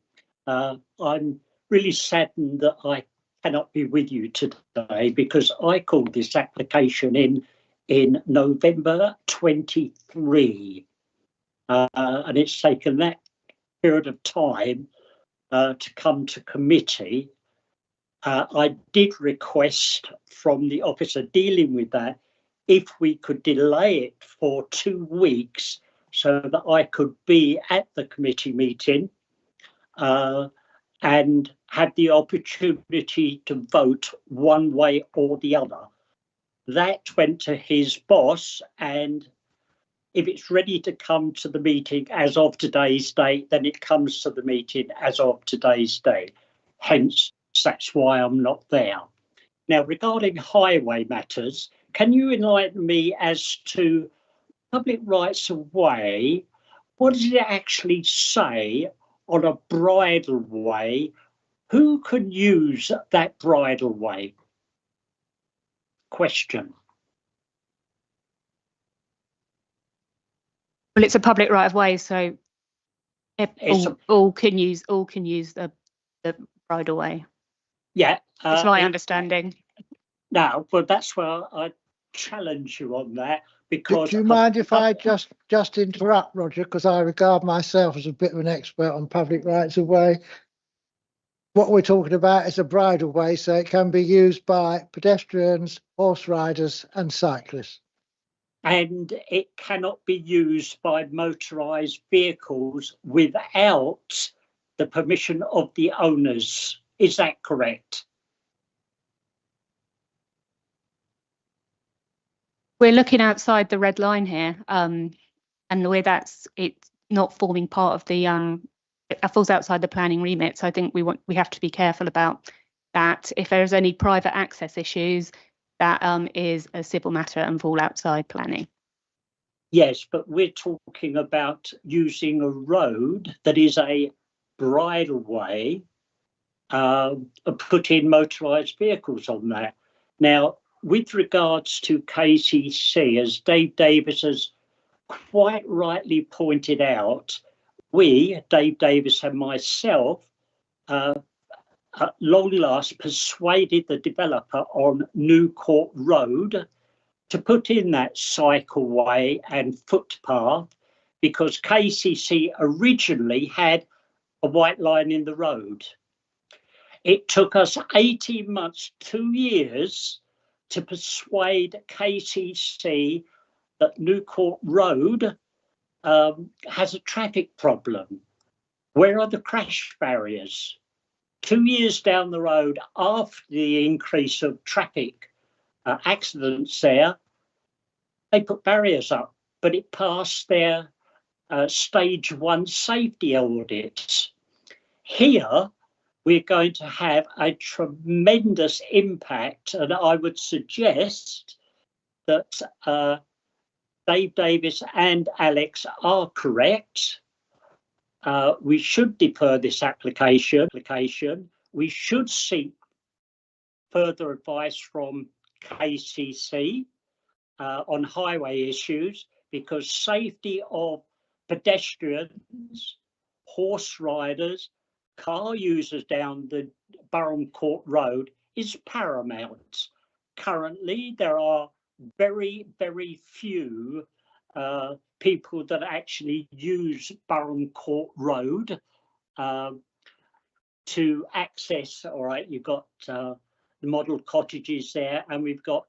I'm really saddened that I cannot be with you today because I called this application in November 23, and it's taken that period of time to come to committee. I did request from the officer dealing with that if we could delay it for 2 weeks so that I could be at the committee meeting and had the opportunity to vote one way or the other. That went to his boss, and if it's ready to come to the meeting as of today's date, then it comes to the meeting as of today's date. Hence, that's why I'm not there. Now, regarding highway matters, can you enlighten me as to public rights of way? What does it actually say on a bridle way? Who can use that bridle way? Question. Well, it's a public right of way, so all can use the bridle way. Yeah. It's my understanding. Now, but that's where I challenge you on that, because Do you mind if I just interrupt, Roger, because I regard myself as a bit of an expert on public rights of way. What we're talking about is a bridle way, so it can be used by pedestrians, horse riders and cyclists. And it cannot be used by motorised vehicles without the permission of the owners. Is that correct? We're looking outside the red line here, and the way it's not forming part of the it falls outside the planning remit. So I think we have to be careful about that. If there's any private access issues, that is a civil matter and fall outside planning. Yes, but we're talking about using a road that is a bridle way, putting motorised vehicles on that. Now, with regards to KCC, as Dave Davis has quite rightly pointed out, Dave Davis and myself, at long last persuaded the developer on New Court Road to put in that cycleway and footpath, because KCC originally had a white line in the road. It took us 18 months, 2 years, to persuade KCC that New Court Road has a traffic problem. Where are the crash barriers? 2 years down the road, after the increase of traffic accidents there, they put barriers up, but it passed their stage 1 safety audits. Here, we're going to have a tremendous impact, and I would suggest that Dave Davis and Alex are correct. We should defer this application. We should seek further advice from KCC on highway issues, because safety of pedestrians, horse riders, car users down the Burham Court Road is paramount. Currently, there are very, very few people that actually use Burham Court Road to access. All right, you've got the model cottages there, and we've got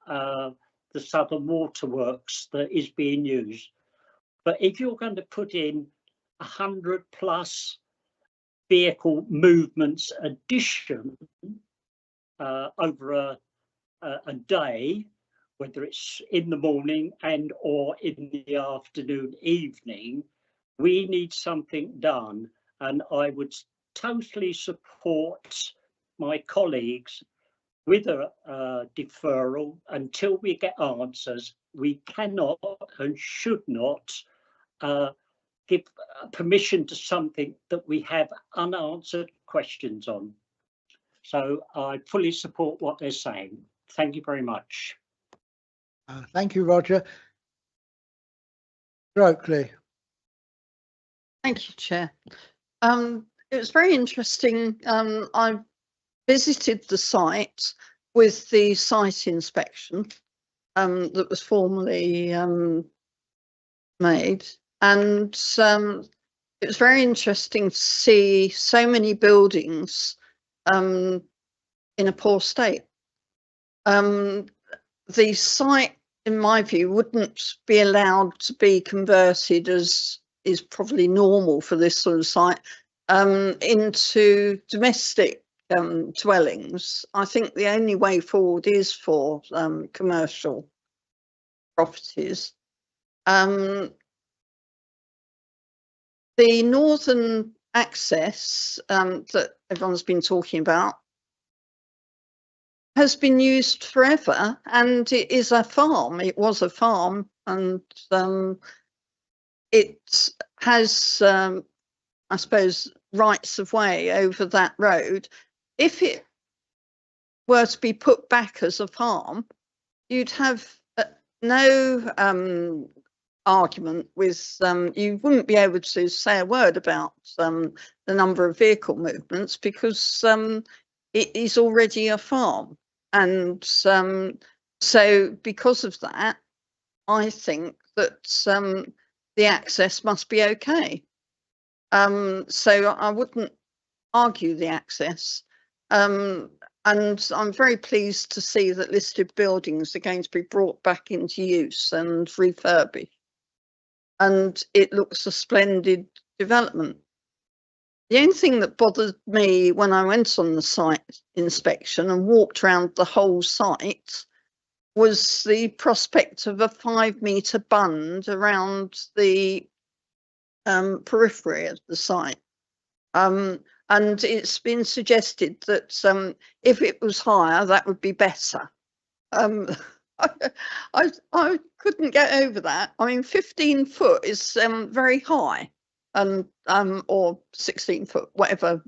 the Southern Waterworks that is being used. But if you're going to put in 100+ vehicle movements addition over a day, whether it's in the morning and or in the afternoon, evening, we need something done. And I would totally support my colleagues with a deferral until we get answers. We cannot and should not give permission to something that we have unanswered questions on. So I fully support what they're saying. Thank you very much. Thank you, Roger. Oakley. Thank you, Chair. It was very interesting. I visited the site with the site inspection that was formally made, and it was very interesting to see so many buildings in a poor state. The site, in my view, wouldn't be allowed to be converted, as is probably normal for this sort of site, into domestic dwellings. I think the only way forward is for commercial properties. The northern access that everyone's been talking about has been used forever, and it is a farm. It was a farm, and it has, I suppose, rights of way over that road. If it were to be put back as a farm, you'd have no argument with, you wouldn't be able to say a word about the number of vehicle movements, because it is already a farm. And so because of that, I think that the access must be okay. So I wouldn't argue the access. And I'm very pleased to see that listed buildings are going to be brought back into use and refurbished. And it looks a splendid development. The only thing that bothered me when I went on the site inspection and walked around the whole site was the prospect of a 5-metre bund around the periphery of the site. And it's been suggested that if it was higher, that would be better. I couldn't get over that. I mean, 15 foot is very high, and or 16 foot, whatever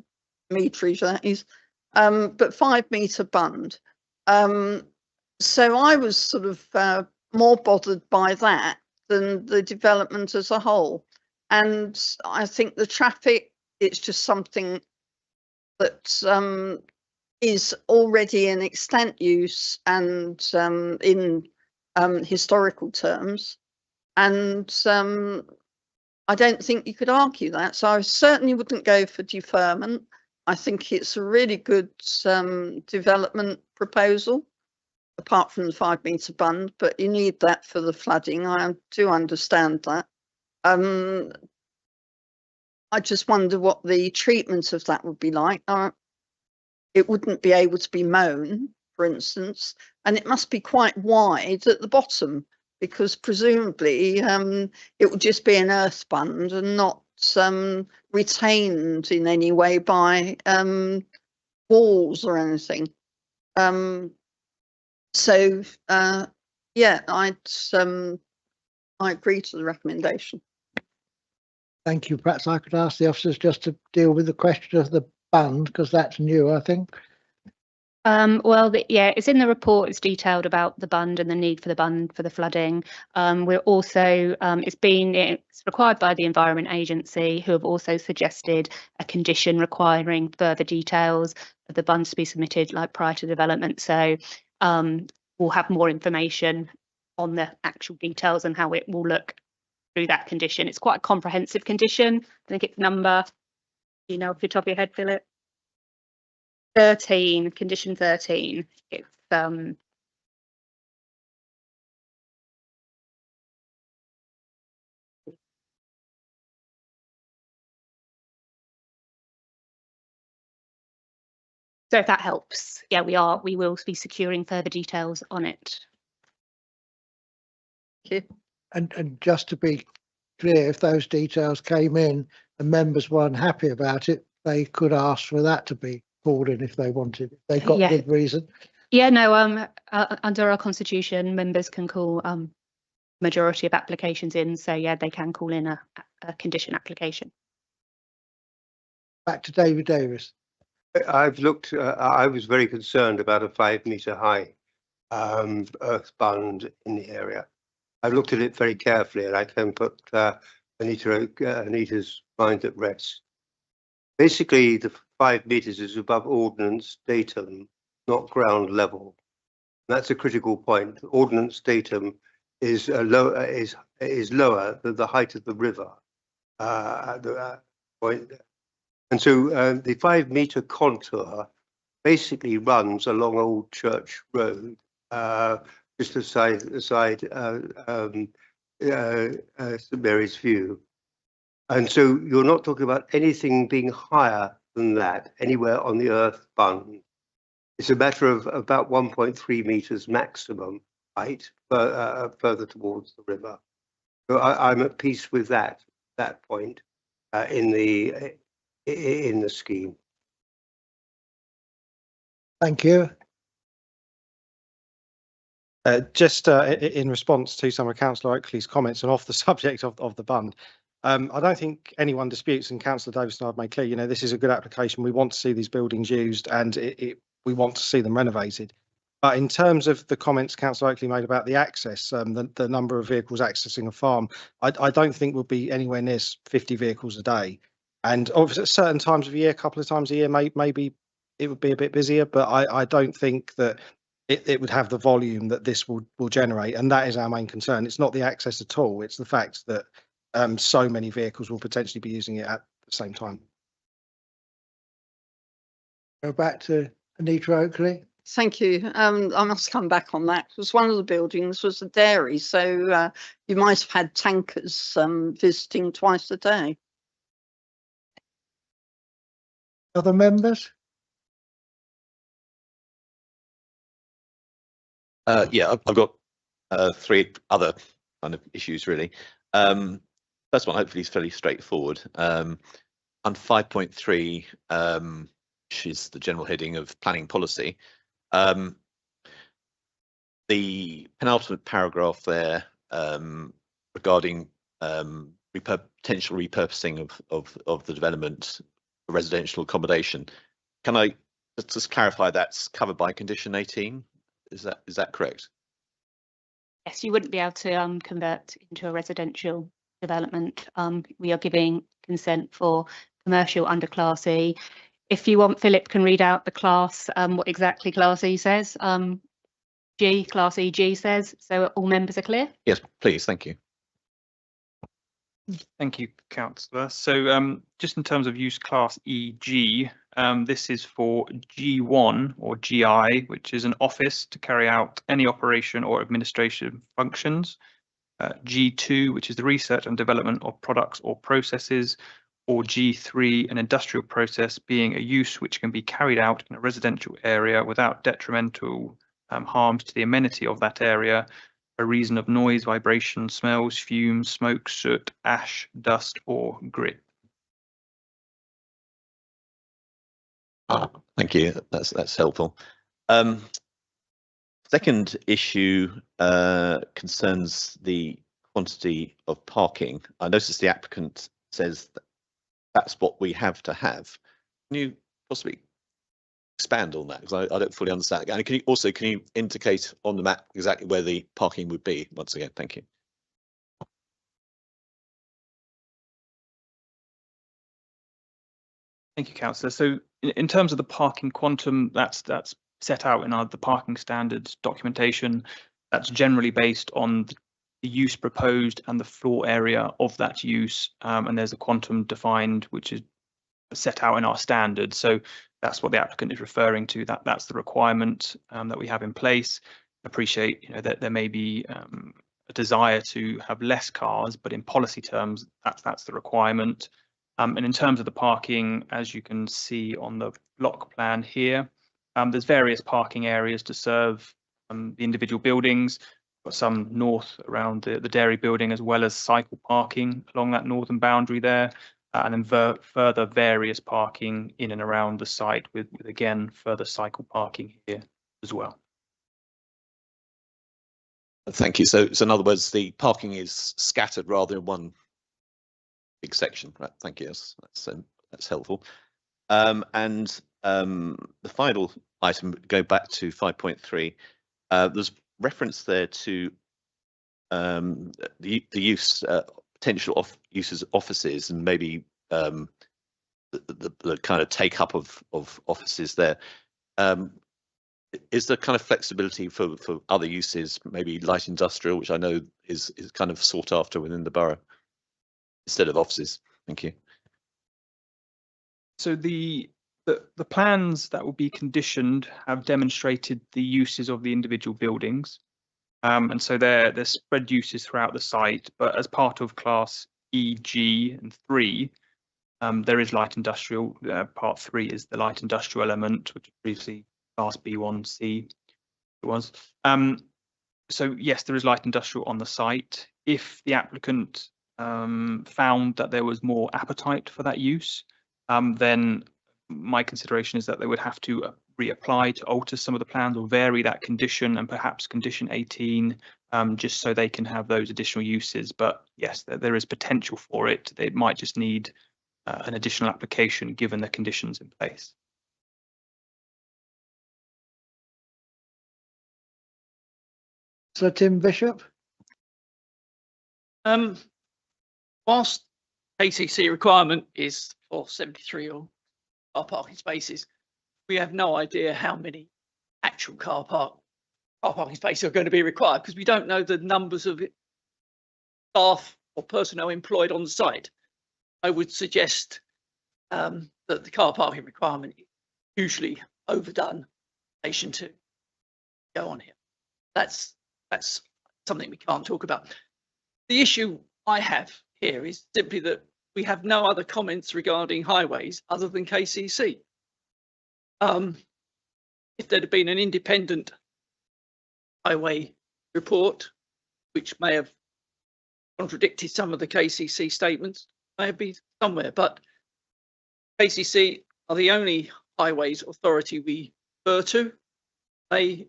meterage that is, but 5-metre bund. So I was sort of more bothered by that than the development as a whole. And I think the traffic, it's just something that is already in extant use and in historical terms. And I don't think you could argue that. So I certainly wouldn't go for deferment. I think it's a really good development proposal, apart from the 5-metre bund, but you need that for the flooding. I do understand that. I just wonder what the treatment of that would be like. It wouldn't be able to be mown, for instance, and it must be quite wide at the bottom, because presumably it would just be an earth bund and not retained in any way by walls or anything. So yeah, I agree to the recommendation. Thank you. Perhaps I could ask the officers just to deal with the question of the bund, because that's new, I think. Well, yeah, it's in the report. It's detailed about the bund and the need for the bund for the flooding. We're also, it's required by the Environment Agency, who have also suggested a condition requiring further details of the bunds to be submitted like prior to development. So we'll have more information on the actual details and how it will look through that condition. It's quite a comprehensive condition. I think it's number, you know, off the top of your head, Philip? 13, condition 13. It's so if that helps, yeah, we will be securing further details on it. Thank you. And just to be clear, if those details came in and members weren't happy about it, they could ask for that to be called in if they wanted. If they got Yeah. good reason. Yeah, no, under our constitution, members can call majority of applications in. So yeah, they can call in a condition application. Back to David Davis. I've looked, I was very concerned about a 5 metre high earth bund in the area. I've looked at it very carefully and I can put Anita's mind at rest. Basically, the 5 metres is above ordnance datum, not ground level. That's a critical point. Ordnance datum is lower than the height of the river at the point. And so the 5 metre contour basically runs along Old Church Road, just aside St Mary's View. And so you're not talking about anything being higher than that anywhere on the earth bund. It's a matter of about 1.3 metres maximum height further towards the river. So I'm at peace with that point in the scheme. Thank you. Just in response to some of Councillor Oakley's comments and off the subject of the bund, I don't think anyone disputes, and Councillor Davis and I have made clear, you know, this is a good application. We want to see these buildings used and we want to see them renovated. But in terms of the comments Councillor Oakley made about the access, the number of vehicles accessing a farm, I don't think we'll be anywhere near 50 vehicles a day. And obviously at certain times of the year, a couple of times a year, maybe it would be a bit busier, but I don't think that it would have the volume that this will generate. And that is our main concern. It's not the access at all. It's the fact that so many vehicles will potentially be using it at the same time. Go back to Anita Oakley. Thank you. I must come back on that because one of the buildings was a dairy, so you might have had tankers visiting twice a day. Other members? Yeah, I've got 3 other kind of issues really. First one hopefully is fairly straightforward. On 5.3, which is the general heading of planning policy, the penultimate paragraph there regarding potential repurposing of the development for residential accommodation. Can I just clarify that's covered by condition 18? Is that correct? Yes, you wouldn't be able to convert into a residential development. We are giving consent for commercial under Class E. If you want, Philip can read out the class, what exactly Class E says. Class EG says, so all members are clear? Yes, please, thank you. Thank you, Councillor. So just in terms of use Class EG, this is for G1 or GI, which is an office to carry out any operation or administration functions. G2, which is the research and development of products or processes, or G3, an industrial process being a use which can be carried out in a residential area without detrimental harms to the amenity of that area by reason of noise, vibration, smells, fumes, smoke, soot, ash, dust, or grit. Thank you. That's helpful. Second issue concerns the quantity of parking. I noticed the applicant says that's what we have to have. Can you possibly expand on that? Because I don't fully understand. And can you indicate on the map exactly where the parking would be? Once again, thank you. Thank you, Councillor. So in terms of the parking quantum, that's set out in the parking standards documentation. That's generally based on the use proposed and the floor area of that use. And there's a quantum defined, which is set out in our standards. So that's what the applicant is referring to. That's the requirement that we have in place. Appreciate, you know, that there may be a desire to have less cars, but in policy terms, that's the requirement. And in terms of the parking, as you can see on the block plan here, there's various parking areas to serve the individual buildings. Got some north around the dairy building, as well as cycle parking along that northern boundary there. and then further various parking in and around the site with again further cycle parking here as well. Thank you. So in other words, the parking is scattered rather than one big section. Right. Thank you. That's helpful. And the final item, go back to 5.3. There's reference there to the use potential uses of offices and maybe the kind of take up of offices there. Is there kind of flexibility for other uses, maybe light industrial, which I know is kind of sought after within the borough, instead of offices? Thank you. So the plans that will be conditioned have demonstrated the uses of the individual buildings, and so they're spread uses throughout the site. But as part of class E, G, and 3, there is light industrial. Part 3 is the light industrial element, which previously class B1, C was. So yes, there is light industrial on the site. If the applicant found that there was more appetite for that use, then my consideration is that they would have to reapply to alter some of the plans or vary that condition and perhaps condition 18, just so they can have those additional uses. But yes, there is potential for it. They might just need an additional application given the conditions in place. So Tim Bishop. Whilst KCC requirement is for 73 or car parking spaces, we have no idea how many actual car parking spaces are going to be required, because we don't know the numbers of staff or personnel employed on the site. I would suggest that the car parking requirement is usually overdone in relation to go on here. That's something we can't talk about. The issue I have here is simply that we have no other comments regarding highways other than KCC. If there had been an independent highway report, which may have contradicted some of the KCC statements, may have been somewhere, but KCC are the only highways authority we refer to. They,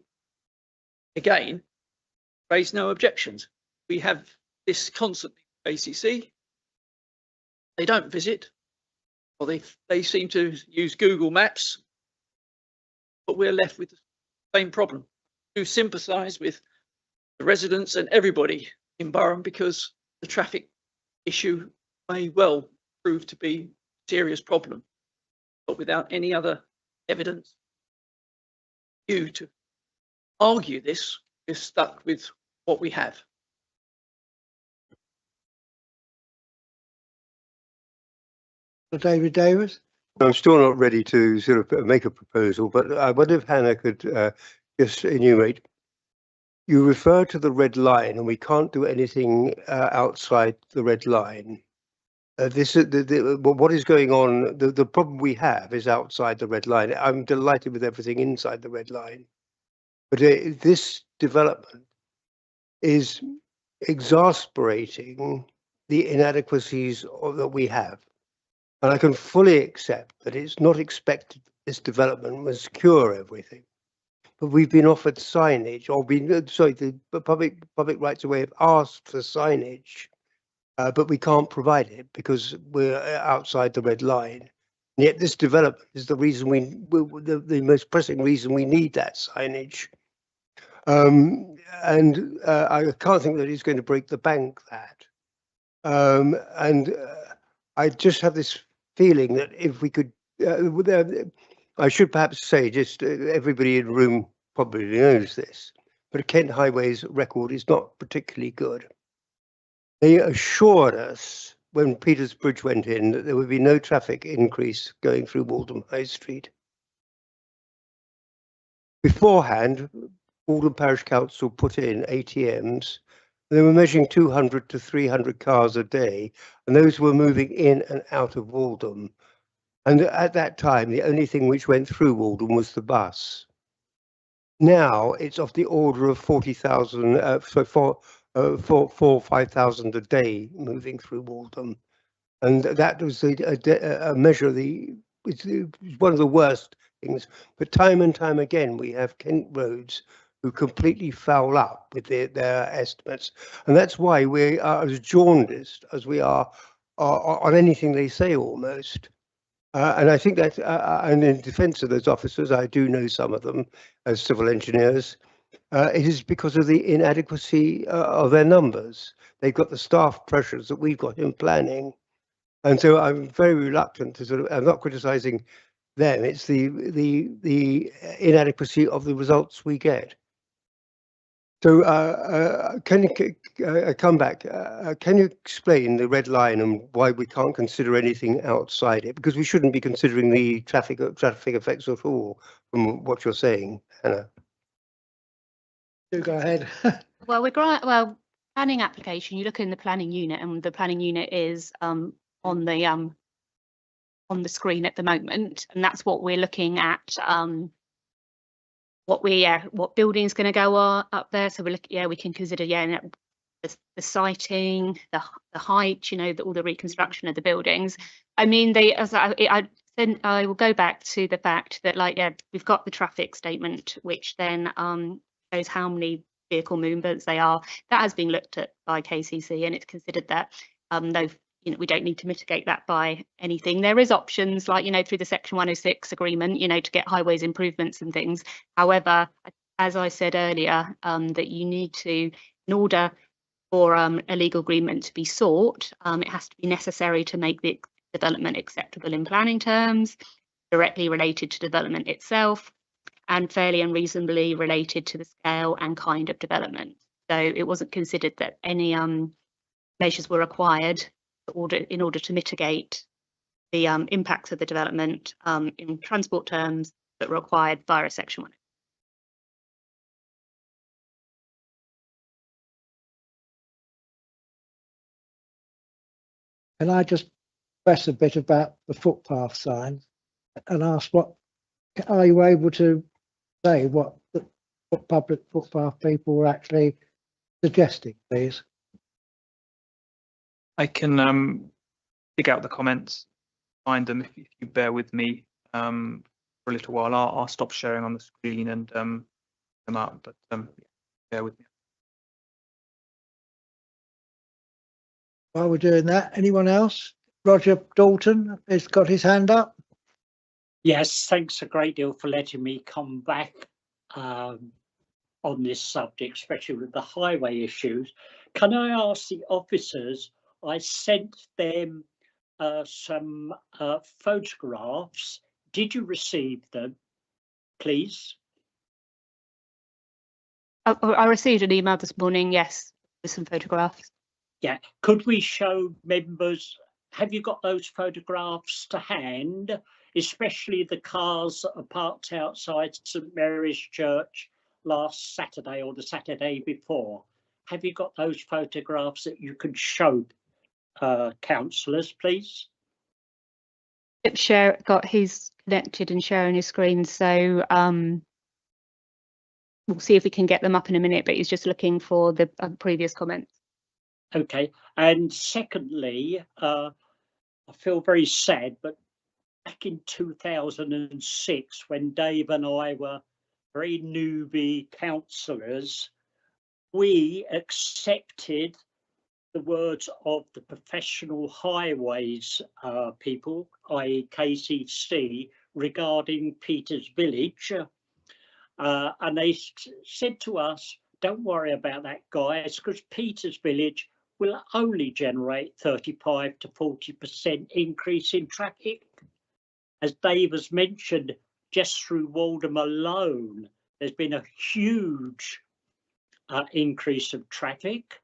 again, raise no objections. We have this constantly with KCC. They don't visit, or they seem to use Google Maps, but we're left with the same problem. We sympathise with the residents and everybody in Burham, because the traffic issue may well prove to be a serious problem, but without any other evidence to argue this, we're stuck with what we have. So David Davis. I'm still not ready to sort of make a proposal, but I wonder if Hannah could just enumerate. You refer to the red line, and we can't do anything outside the red line. This is what is going on. The problem we have is outside the red line. I'm delighted with everything inside the red line, but this development is exasperating the inadequacies that we have. And I can fully accept that it's not expected this development must cure everything. But we've been offered signage, or the public rights of way have asked for signage, but we can't provide it because we're outside the red line. And yet this development is the reason the most pressing reason we need that signage. And I can't think that it's going to break the bank that. I just have this feeling that if we could, I should perhaps say, just everybody in the room probably knows this, but Kent Highway's record is not particularly good. They assured us when Peters Bridge went in that there would be no traffic increase going through Waltham High Street. Beforehand, Waltham Parish Council put in ATMs. They were measuring 200 to 300 cars a day, and those were moving in and out of Waltham. And at that time, the only thing which went through Waltham was the bus. Now it's of the order of 40,000, 5,000 a day moving through Waltham. And that was a measure of it's one of the worst things. But time and time again, we have Kent roads who completely foul up with their estimates. And that's why we are as jaundiced as we are on anything they say almost. And I think that, and in defence of those officers, I do know some of them as civil engineers, it is because of the inadequacy of their numbers. They've got the staff pressures that we've got in planning. And so I'm very reluctant to I'm not criticising them, it's the inadequacy of the results we get. So can you come back? Can you explain the red line and why we can't consider anything outside it? Because we shouldn't be considering the traffic effects at all, from what you're saying, Hannah. Do go ahead. Well, planning application. You look in the planning unit, and the planning unit is on the screen at the moment, and that's what we're looking at. What building's going to go up there. So we can consider the siting, the height, all the reconstruction of the buildings. I mean, I will go back to the fact that we've got the traffic statement, which then shows how many vehicle movements they are. That has been looked at by KCC, and it's considered that we don't need to mitigate that by anything. There is options like, through the Section 106 agreement, to get highways improvements and things. However, as I said earlier, that you need to, in order for a legal agreement to be sought, it has to be necessary to make the development acceptable in planning terms, directly related to development itself, and fairly and reasonably related to the scale and kind of development. So it wasn't considered that any measures were required in order to mitigate the impacts of the development in transport terms that were required via Section 1. Can I just press a bit about the footpath sign and ask are you able to say what public footpath people were actually suggesting, please? I can dig out the comments, find them if you bear with me for a little while. I'll stop sharing on the screen and them up, but bear with me. While we're doing that, anyone else? Roger Dalton has got his hand up. Yes, thanks a great deal for letting me come back on this subject, especially with the highway issues. Can I ask the officers, I sent them some photographs. Did you receive them, please? I received an email this morning, yes, with some photographs. Yeah, could we show members, have you got those photographs to hand, especially the cars that are parked outside St Mary's Church last Saturday or the Saturday before? Have you got those photographs that you could show councillors, please? He's connected and sharing his screen, so we'll see if we can get them up in a minute, but he's just looking for the previous comments. Okay, and secondly, I feel very sad, but back in 2006, when Dave and I were very newbie councillors, we accepted the words of the professional highways people, i.e. KCC, regarding Peters Village. And they said to us, don't worry about that, guys, because Peters Village will only generate 35 to 40% increase in traffic. As Dave has mentioned, just through Waltham alone, there's been a huge increase of traffic.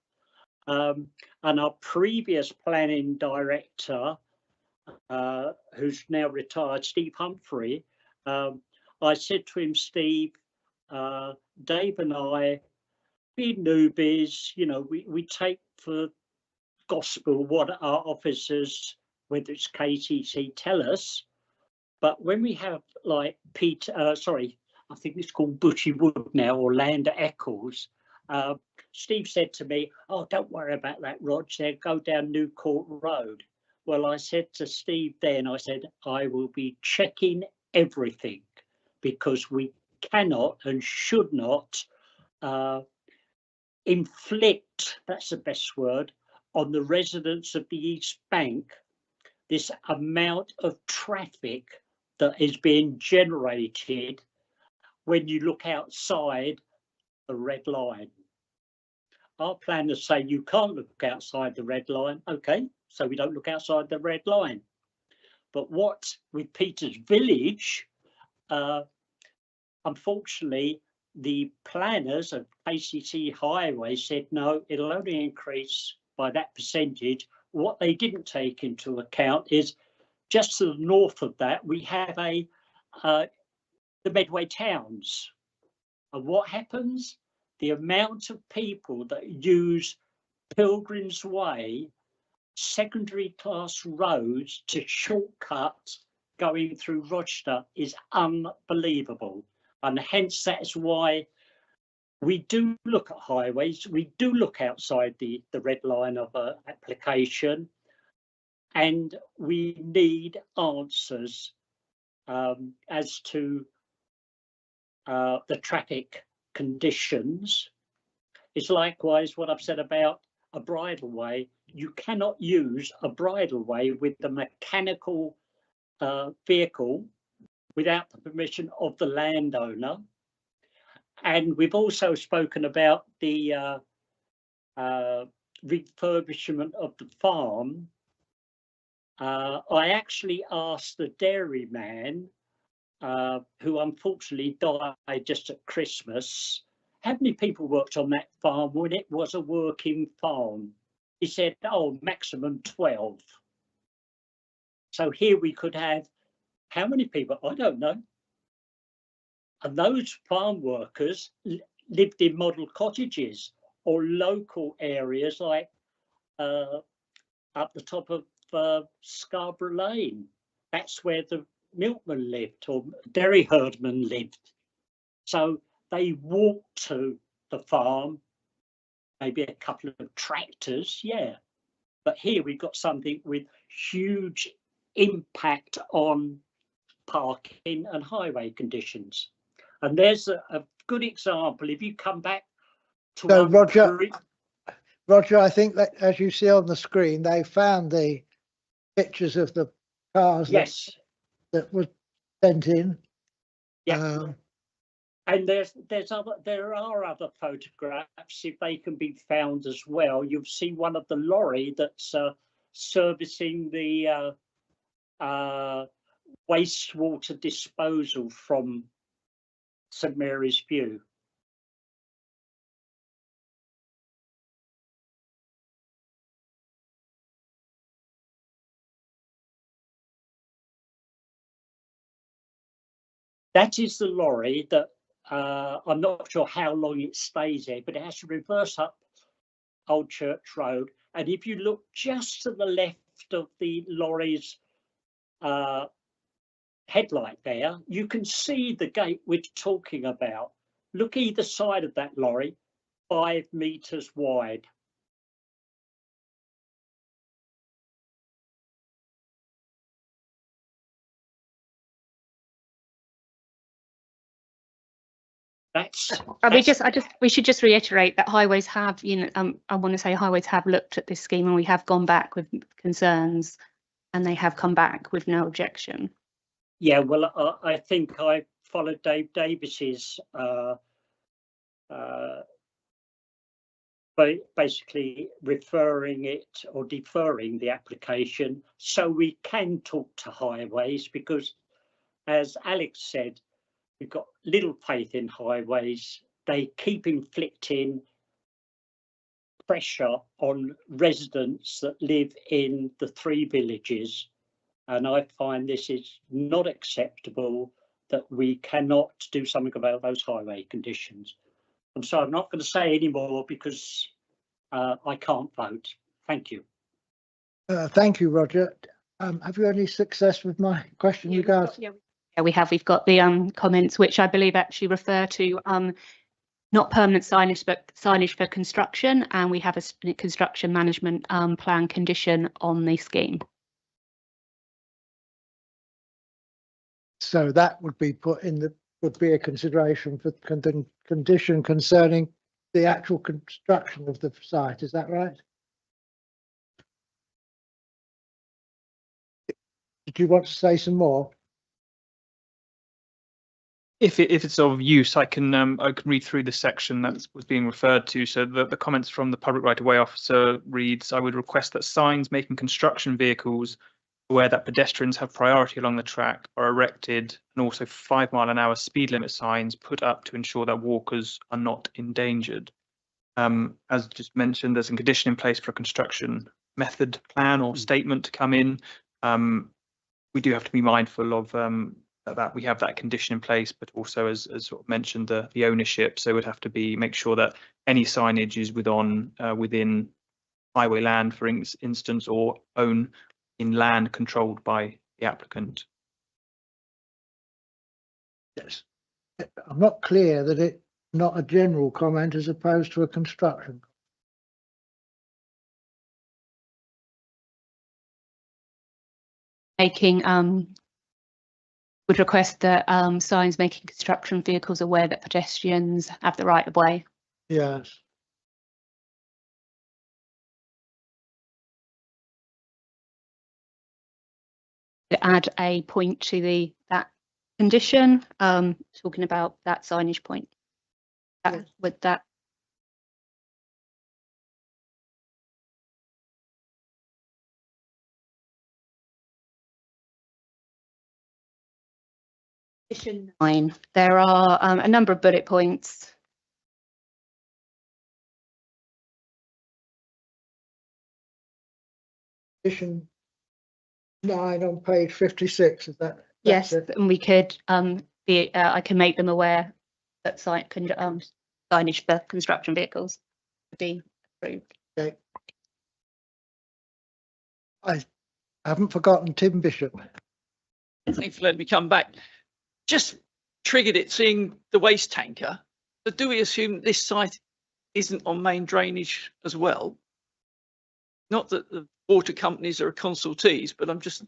And our previous planning director, who's now retired, Steve Humphrey, I said to him, Steve, Dave and I, being newbies, we take for gospel what our officers, whether it's KCC, tell us. But when we have like I think it's called Bushy Wood now, or Land Eccles, Steve said to me, oh, don't worry about that, Rog, go down New Court Road. Well, I said to Steve then, I said, I will be checking everything because we cannot and should not inflict, that's the best word, on the residents of the East Bank this amount of traffic that is being generated when you look outside the red line. Our planners say you can't look outside the red line. Okay, so we don't look outside the red line. But what with Peters Village, unfortunately, the planners of KCC Highway said, no, it'll only increase by that percentage. What they didn't take into account is just to the north of that, we have the Medway towns. And what happens? The amount of people that use Pilgrim's Way, secondary class roads to shortcut going through Rochester is unbelievable. And hence that's why we do look at highways, we do look outside the red line of an application, and we need answers as to the traffic conditions. It's likewise what I've said about a bridleway. You cannot use a bridleway with the mechanical vehicle without the permission of the landowner. And we've also spoken about the refurbishment of the farm. I actually asked the dairyman, who unfortunately died just at Christmas, how many people worked on that farm when it was a working farm? He said, oh, maximum 12. So here we could have how many people? I don't know. And those farm workers lived in model cottages or local areas like up the top of Scarborough Lane. That's where the milkman lived or dairy herdman lived. So they walked to the farm, maybe a couple of tractors, yeah. But here we've got something with huge impact on parking and highway conditions. And there's a good example. If you come back to so Roger, I think that as you see on the screen, they found the pictures of the cars yes, that were sent in. Yeah. And there are other photographs if they can be found as well. You'll see one of the lorry that's servicing the wastewater disposal from St Mary's View. That is the lorry that I'm not sure how long it stays there, but it has to reverse up Old Church Road. And if you look just to the left of the lorry's headlight there, you can see the gate we're talking about. Look either side of that lorry, 5 meters wide. We should just reiterate that highways have, I want to say highways have looked at this scheme and we have gone back with concerns and they have come back with no objection. Yeah, well, I think I followed Dave Davis's basically referring it or deferring the application so we can talk to highways, because as Alex said, we've got little faith in highways. They keep inflicting pressure on residents that live in the 3 villages. And I find this is not acceptable, that we cannot do something about those highway conditions. I'm sorry, I'm not going to say any more because I can't vote. Thank you. Thank you, Roger. Have you any success with my question regards? Yeah, we have. We've got the comments, which I believe actually refer to not permanent signage, but signage for construction. And we have a construction management plan condition on the scheme. So that would be put in the, would be a consideration for condition concerning the actual construction of the site. Is that right? Did you want to say some more? If it's of use, I can read through the section that was being referred to. So the comments from the public right of way officer reads, I would request that signs making construction vehicles aware that pedestrians have priority along the track are erected, and also 5 mile an hour speed limit signs put up to ensure that walkers are not endangered. As just mentioned, there's a condition in place for a construction method plan or statement to come in. We do have to be mindful of that we have that condition in place, but also as sort of mentioned, the ownership. So it would have to be make sure that any signage is within highway land, for instance, or own in land controlled by the applicant. Yes. I'm not clear that it's not a general comment as opposed to a construction. Making would request that signs making construction vehicles aware that pedestrians have the right of way. Yes. To add a point to that condition, talking about that signage point. With that. Condition 9. There are a number of bullet points. Condition 9 on page 56. Is that? Yes, it? and we could I can make them aware that signage for construction vehicles would be approved. Okay. I haven't forgotten Tim Bishop. Thanks for letting me come back. Just triggered it seeing the waste tanker. But do we assume this site isn't on main drainage as well? Not that the water companies are consultees, but I'm just.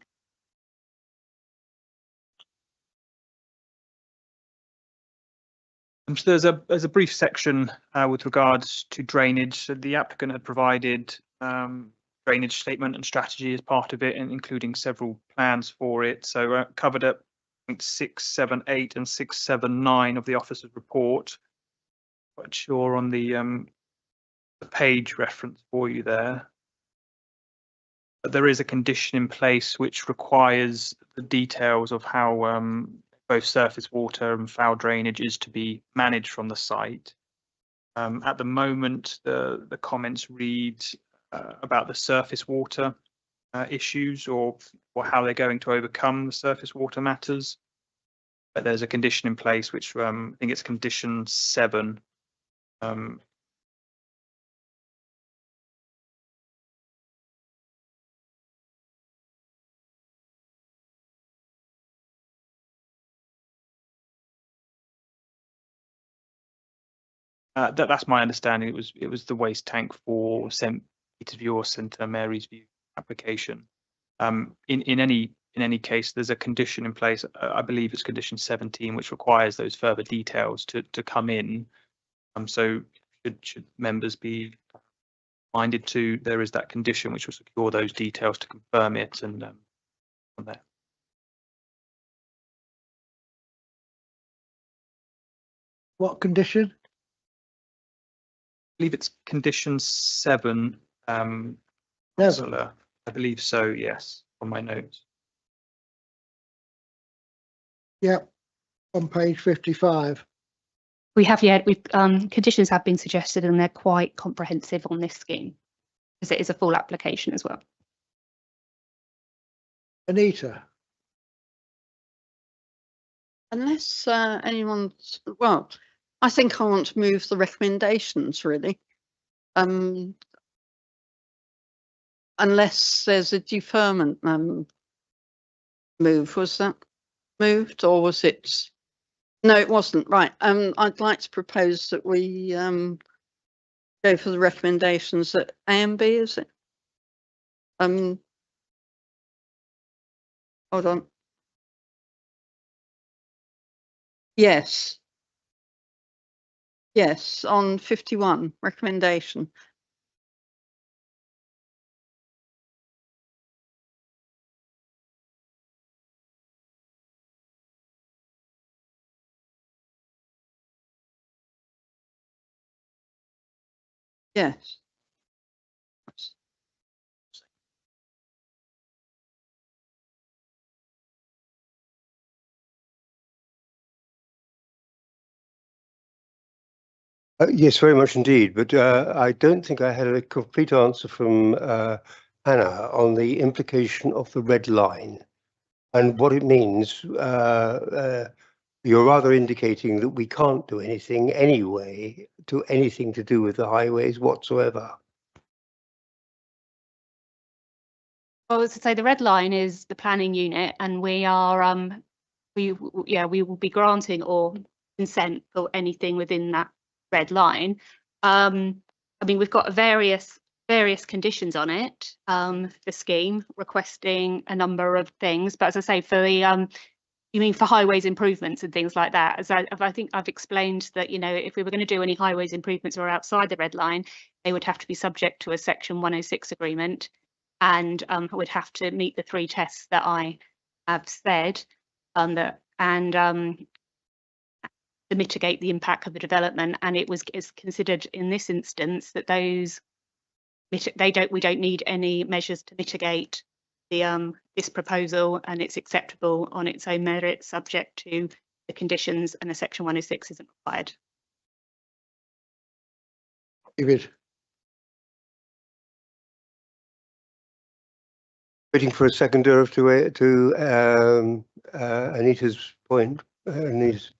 So there's a brief section with regards to drainage. So the applicant had provided drainage statement and strategy as part of it, and including several plans for it. So covered at 678 and 679 of the officer's report. Quite sure on the page reference for you there. But there is a condition in place which requires the details of how both surface water and foul drainage is to be managed from the site. At the moment, the comments read about the surface water issues or how they're going to overcome the surface water matters. But there's a condition in place which I think it's condition 7. That's my understanding. It was the waste tank for St. Peter's View or St. Mary's View application. In any case, there's a condition in place. I believe it's condition 17, which requires those further details to come in. So should members be minded to, there is that condition which will secure those details to confirm it and from there. What condition? I believe it's condition 7. Councillor. I believe so, yes, on my notes. Yep, on page 55. We have conditions have been suggested and they're quite comprehensive on this scheme because it is a full application as well. Anita. Unless anyone's, well, I think I want to move the recommendations really. Unless there's a deferment move, was that moved or was it? No, it wasn't. Right. I'd like to propose that we go for the recommendations at A and B, is it? Hold on. Yes. Yes, on 51, recommendation. Yes. Yes, very much indeed. But I don't think I had a complete answer from Hannah on the implication of the red line and what it means. You're rather indicating that we can't do anything anyway, anything to do with the highways whatsoever. Well, as I say, the red line is the planning unit, and we are we will be granting or consent for anything within that red line. I mean, we've got various conditions on it, the scheme requesting a number of things, but as I say, for the you mean for highways improvements and things like that? As I think I've explained that, you know, if we were going to do any highways improvements that are outside the red line, they would have to be subject to a Section 106 agreement, and would have to meet the 3 tests that I have said, to mitigate the impact of the development. And it is considered in this instance that those we don't need any measures to mitigate the this proposal, and it's acceptable on its own merit, subject to the conditions, and a Section 106 isn't required. David. Waiting for a seconder to Anita's point. Anita's.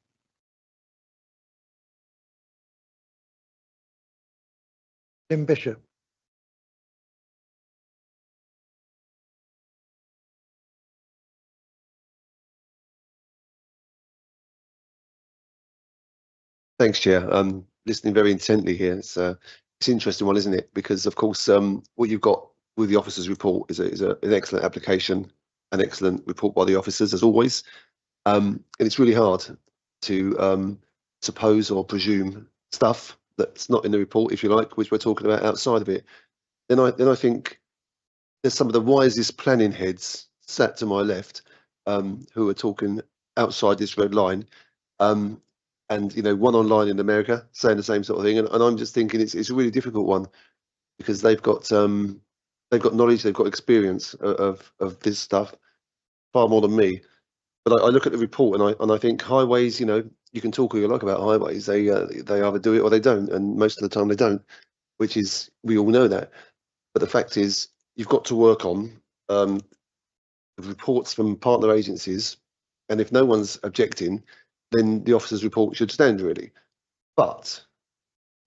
Tim Bishop. Thanks, Chair. I'm listening very intently here. It's an interesting one, isn't it? Because of course, what you've got with the officers' report is an excellent application, an excellent report by the officers, as always. And it's really hard to suppose or presume stuff that's not in the report, if you like, which we're talking about outside of it. Then I think there's some of the wisest planning heads sat to my left, who are talking outside this red line. And you know, one online in America saying the same sort of thing, and I'm just thinking it's a really difficult one, because they've got knowledge, they've got experience of this stuff far more than me. But I look at the report and I think highways, you know, you can talk all you like about highways, they either do it or they don't, and most of the time they don't, which is, we all know that. But the fact is, you've got to work on reports from partner agencies, and if no one's objecting, then the officer's report should stand, really. But,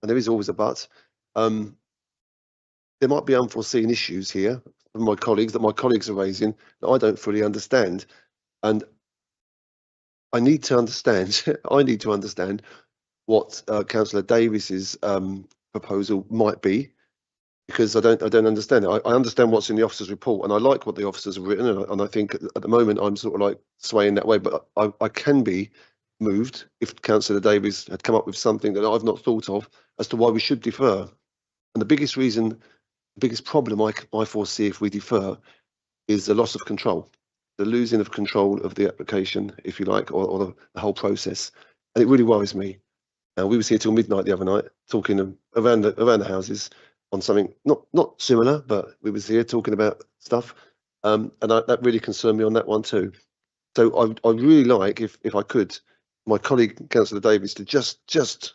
and there is always a but, there might be unforeseen issues here from my colleagues that my colleagues are raising that I don't fully understand. And I need to understand, what Councillor Davis's proposal might be, because I don't understand it. I understand what's in the officer's report, and I like what the officers have written, and I think at the moment I'm sort of like swaying that way, but I can be moved if Councillor Davies had come up with something that I've not thought of as to why we should defer. And the biggest reason, the biggest problem I foresee if we defer is the loss of control, the losing of control of the application, if you like, or the whole process. And it really worries me. We was here till midnight the other night talking around the houses on something not similar, but we was here talking about stuff, and that really concerned me on that one too. So I really like, if I could, my colleague Councillor Davies to just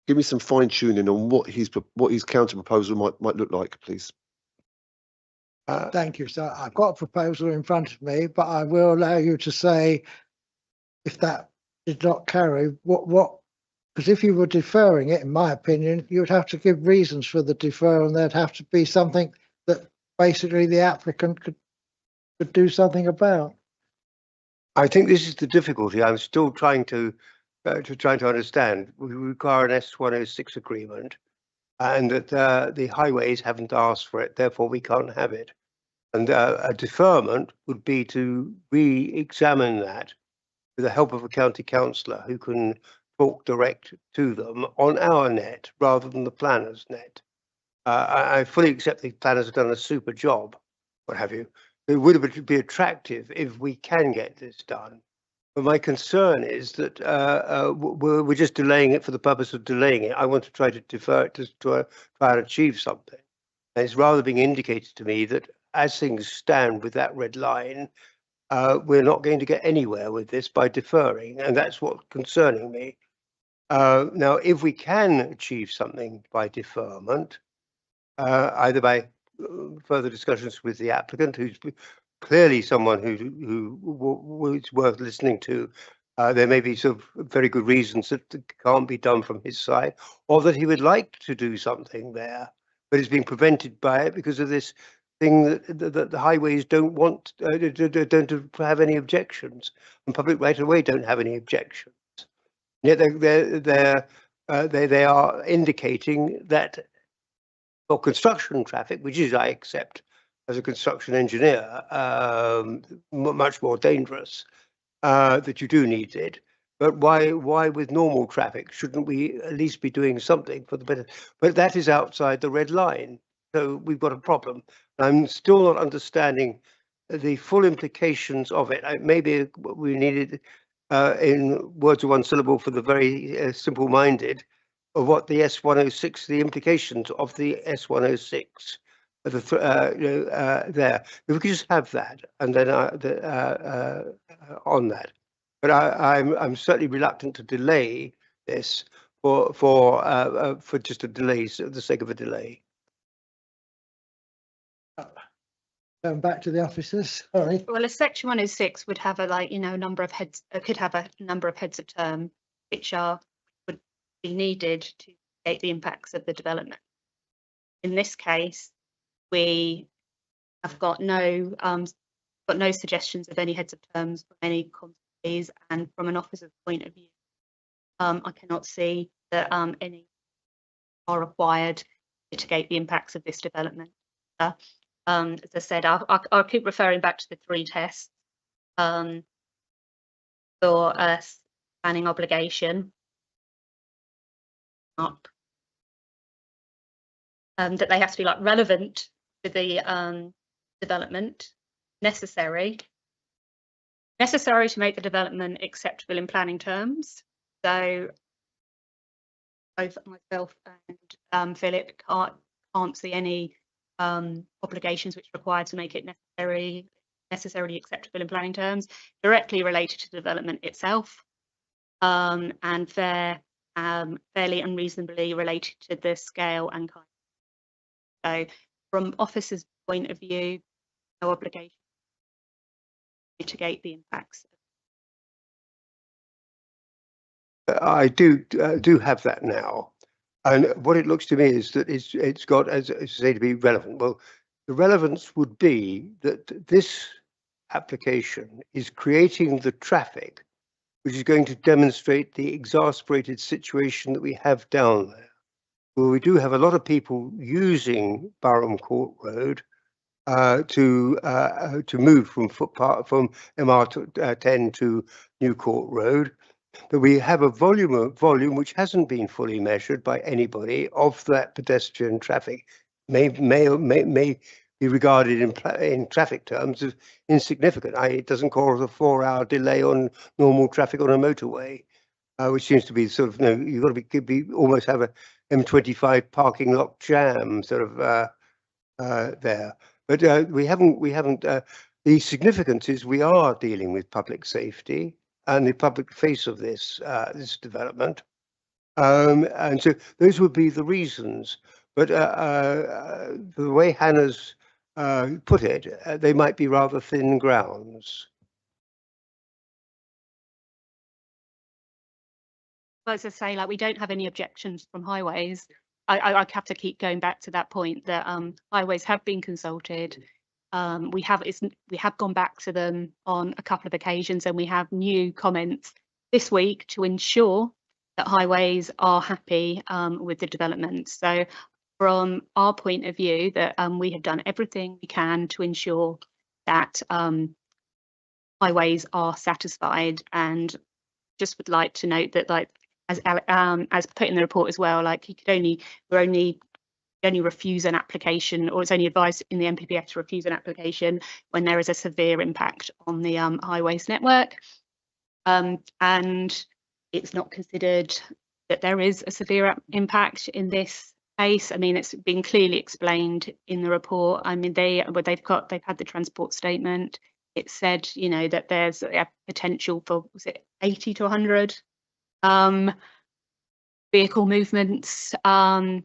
give me some fine tuning on what his counter proposal might look like, please. Thank you. So I've got a proposal in front of me, but I will allow you to say if that did not carry, what, because if you were deferring it, in my opinion, you would have to give reasons for the deferral, and there'd have to be something that basically the applicant could do something about. I think this is the difficulty. I'm still trying to understand. We require an S106 agreement, and that the highways haven't asked for it, therefore we can't have it. And a deferment would be to re-examine that with the help of a county councillor who can talk direct to them on our net rather than the planner's net. I fully accept the planners have done a super job, what have you. It would be attractive if we can get this done. But my concern is that we're just delaying it for the purpose of delaying it. I want to try to defer it to try and achieve something. And it's rather being indicated to me that as things stand with that red line, we're not going to get anywhere with this by deferring, and that's what's concerning me. Now, if we can achieve something by deferment, either by further discussions with the applicant, who's clearly someone who is worth listening to. There may be sort of very good reasons that it can't be done from his side, or that he would like to do something there, but is being prevented by it because of this thing that the highways don't want, don't have any objections, and public right of way don't have any objections. Yet they are indicating that for construction traffic, which is, I accept, as a construction engineer, much more dangerous, that you do need it. But why with normal traffic shouldn't we at least be doing something for the better? But that is outside the red line, so we've got a problem. I'm still not understanding the full implications of it. Maybe we needed, in words of one syllable for the very simple-minded, of what the S106, the implications of the S106, there. If we could just have that, and then on that. But I'm certainly reluctant to delay this for just a delay, for the sake of a delay. Going back to the officers, sorry. Well, a section 106 would have a number of heads, could have a number of heads of term, which would be needed to mitigate the impacts of the development. In this case, we have got no suggestions of any heads of terms from any committees, and from an officer's point of view, I cannot see that any are required to mitigate the impacts of this development. As I said, I'll keep referring back to the 3 tests for a planning obligation up. That they have to be relevant to the development, necessary to make the development acceptable in planning terms. So both myself and Philip can't see any obligations which are required to make it necessarily acceptable in planning terms, directly related to the development itself, and fairly unreasonably related to the scale and kind. So from officers' point of view, no obligation to mitigate the impacts. I do have that now. And what it looks to me is that it's got, as I say, to be relevant. Well, the relevance would be that this application is creating the traffic which is going to demonstrate the exasperated situation that we have down there. Well, we do have a lot of people using Burham Court Road to move from MR10 to New Court Road. But we have a volume which hasn't been fully measured by anybody of that pedestrian traffic. May be regarded in traffic terms as insignificant. It doesn't cause a 4-hour delay on normal traffic on a motorway, which seems to be sort of, you've got to be almost have a M25 parking lot jam sort of there. But we haven't. The significance is we are dealing with public safety and the public face of this development, and so those would be the reasons. But the way Hannah's put it, they might be rather thin grounds. Well, as I say, we don't have any objections from highways. I have to keep going back to that point that highways have been consulted. We have gone back to them on a couple of occasions, and we have new comments this week to ensure that highways are happy with the development. So from our point of view, that we have done everything we can to ensure that highways are satisfied. And just would like to note that, like, as put in the report as well, like, you could only refuse an application, or it's only advised in the NPPF to refuse an application when there is a severe impact on the highways network. And it's not considered that there is a severe impact in this case. I mean, it's been clearly explained in the report. I mean, they've had the transport statement. It said, you know, that there's a potential for, was it 80 to 100 vehicle movements, and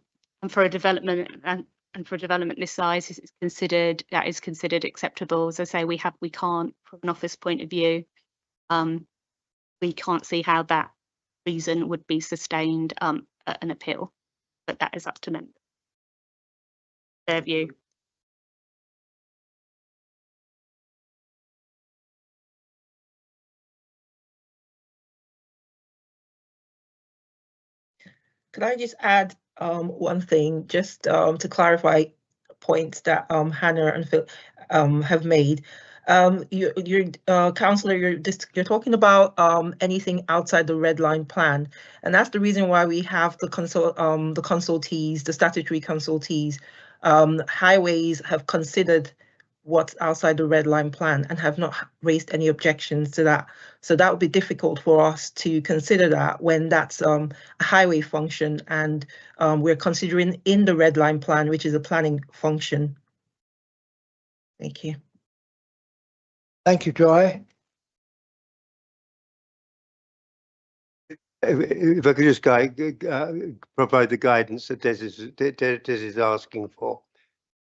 for a development and for a development this size is considered acceptable. As I say, we can't, from an office point of view, we can't see how that reason would be sustained at an appeal, but that is up to them, their view. Could I just add one thing, just to clarify points that Hannah and Phil have made? Councillor, you're talking about anything outside the red line plan, and that's the reason why we have the consultees, the statutory consultees. Highways have considered what's outside the red line plan and have not raised any objections to that. So that would be difficult for us to consider that when that's a highway function, and we're considering in the red line plan, which is a planning function. Thank you. Thank you, Joy. If I could just provide the guidance that Des is asking for.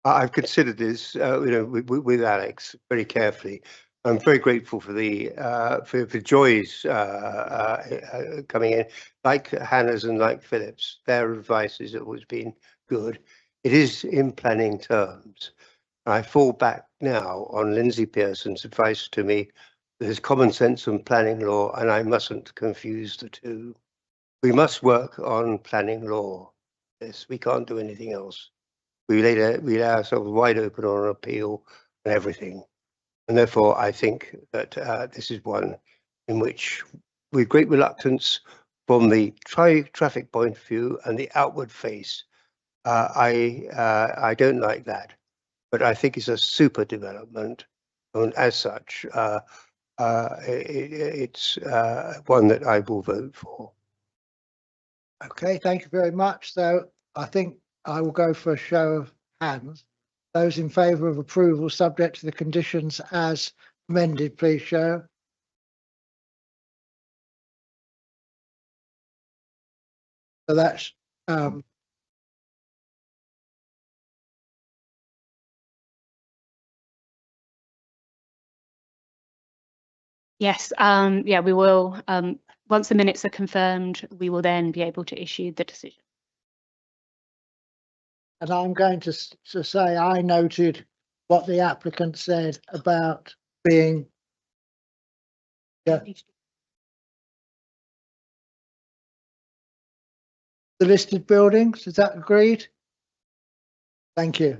I've considered this, with Alex very carefully. I'm very grateful for the for Joy's coming in, like Hannah's and like Philip's. Their advice has always been good. It is in planning terms. I fall back now on Lindsay Pearson's advice to me. There's common sense and planning law, and I mustn't confuse the two. We must work on planning law. Yes, we can't do anything else. We lay ourselves wide open on an appeal and everything. And therefore, I think that this is one in which, with great reluctance from the traffic point of view and the outward face, I don't like that. But I think it's a super development, and as such, it's one that I will vote for. Okay, thank you very much. So I think I will go for a show of hands. Those in favour of approval, subject to the conditions as amended, please show. So that's Yes, yeah, we will. Once the minutes are confirmed, we will then be able to issue the decision. and I'm going to say I noted what the applicant said about being the listed buildings. Is that agreed? Thank you.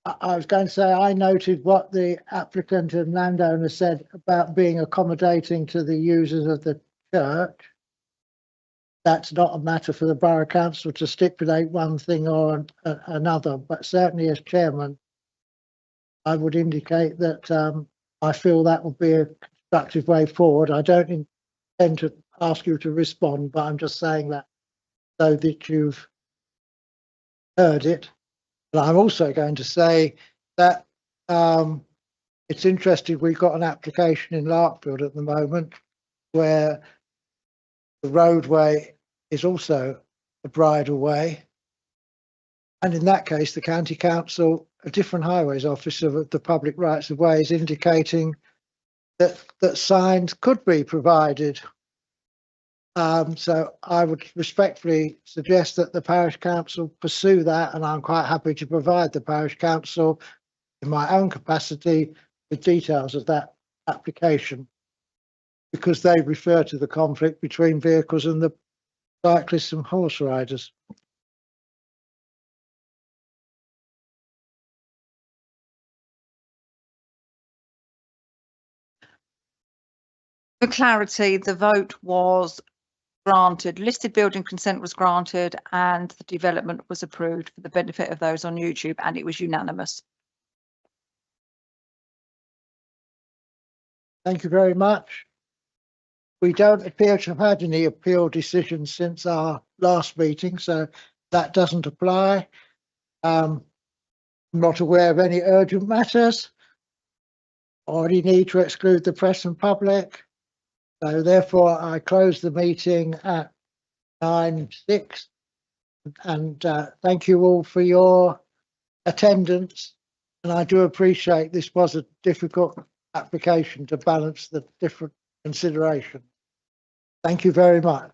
I was going to say I noted what the applicant and landowner said about being accommodating to the users of the church. That's not a matter for the Borough Council to stipulate one thing or another, but certainly as chairman, I would indicate that I feel that would be a constructive way forward. I don't intend to ask you to respond, but I'm just saying that so that you've heard it. But I'm also going to say that it's interesting, we've got an application in Larkfield at the moment where the roadway is also a bridle way. And in that case, the County Council, a different highways officer of the public rights of way, is indicating that signs could be provided. So I would respectfully suggest that the Parish Council pursue that, and I'm quite happy to provide the Parish Council in my own capacity with details of that application, because they refer to the conflict between vehicles and the cyclists and horse riders. For clarity, the vote was granted, listed building consent was granted, and the development was approved for the benefit of those on YouTube, and it was unanimous. Thank you very much. We don't appear to have had any appeal decisions since our last meeting, so that doesn't apply. I'm not aware of any urgent matters or any need to exclude the press and public. So therefore, I close the meeting at 9:06. And thank you all for your attendance. And I do appreciate this was a difficult application to balance the different considerations. Thank you very much.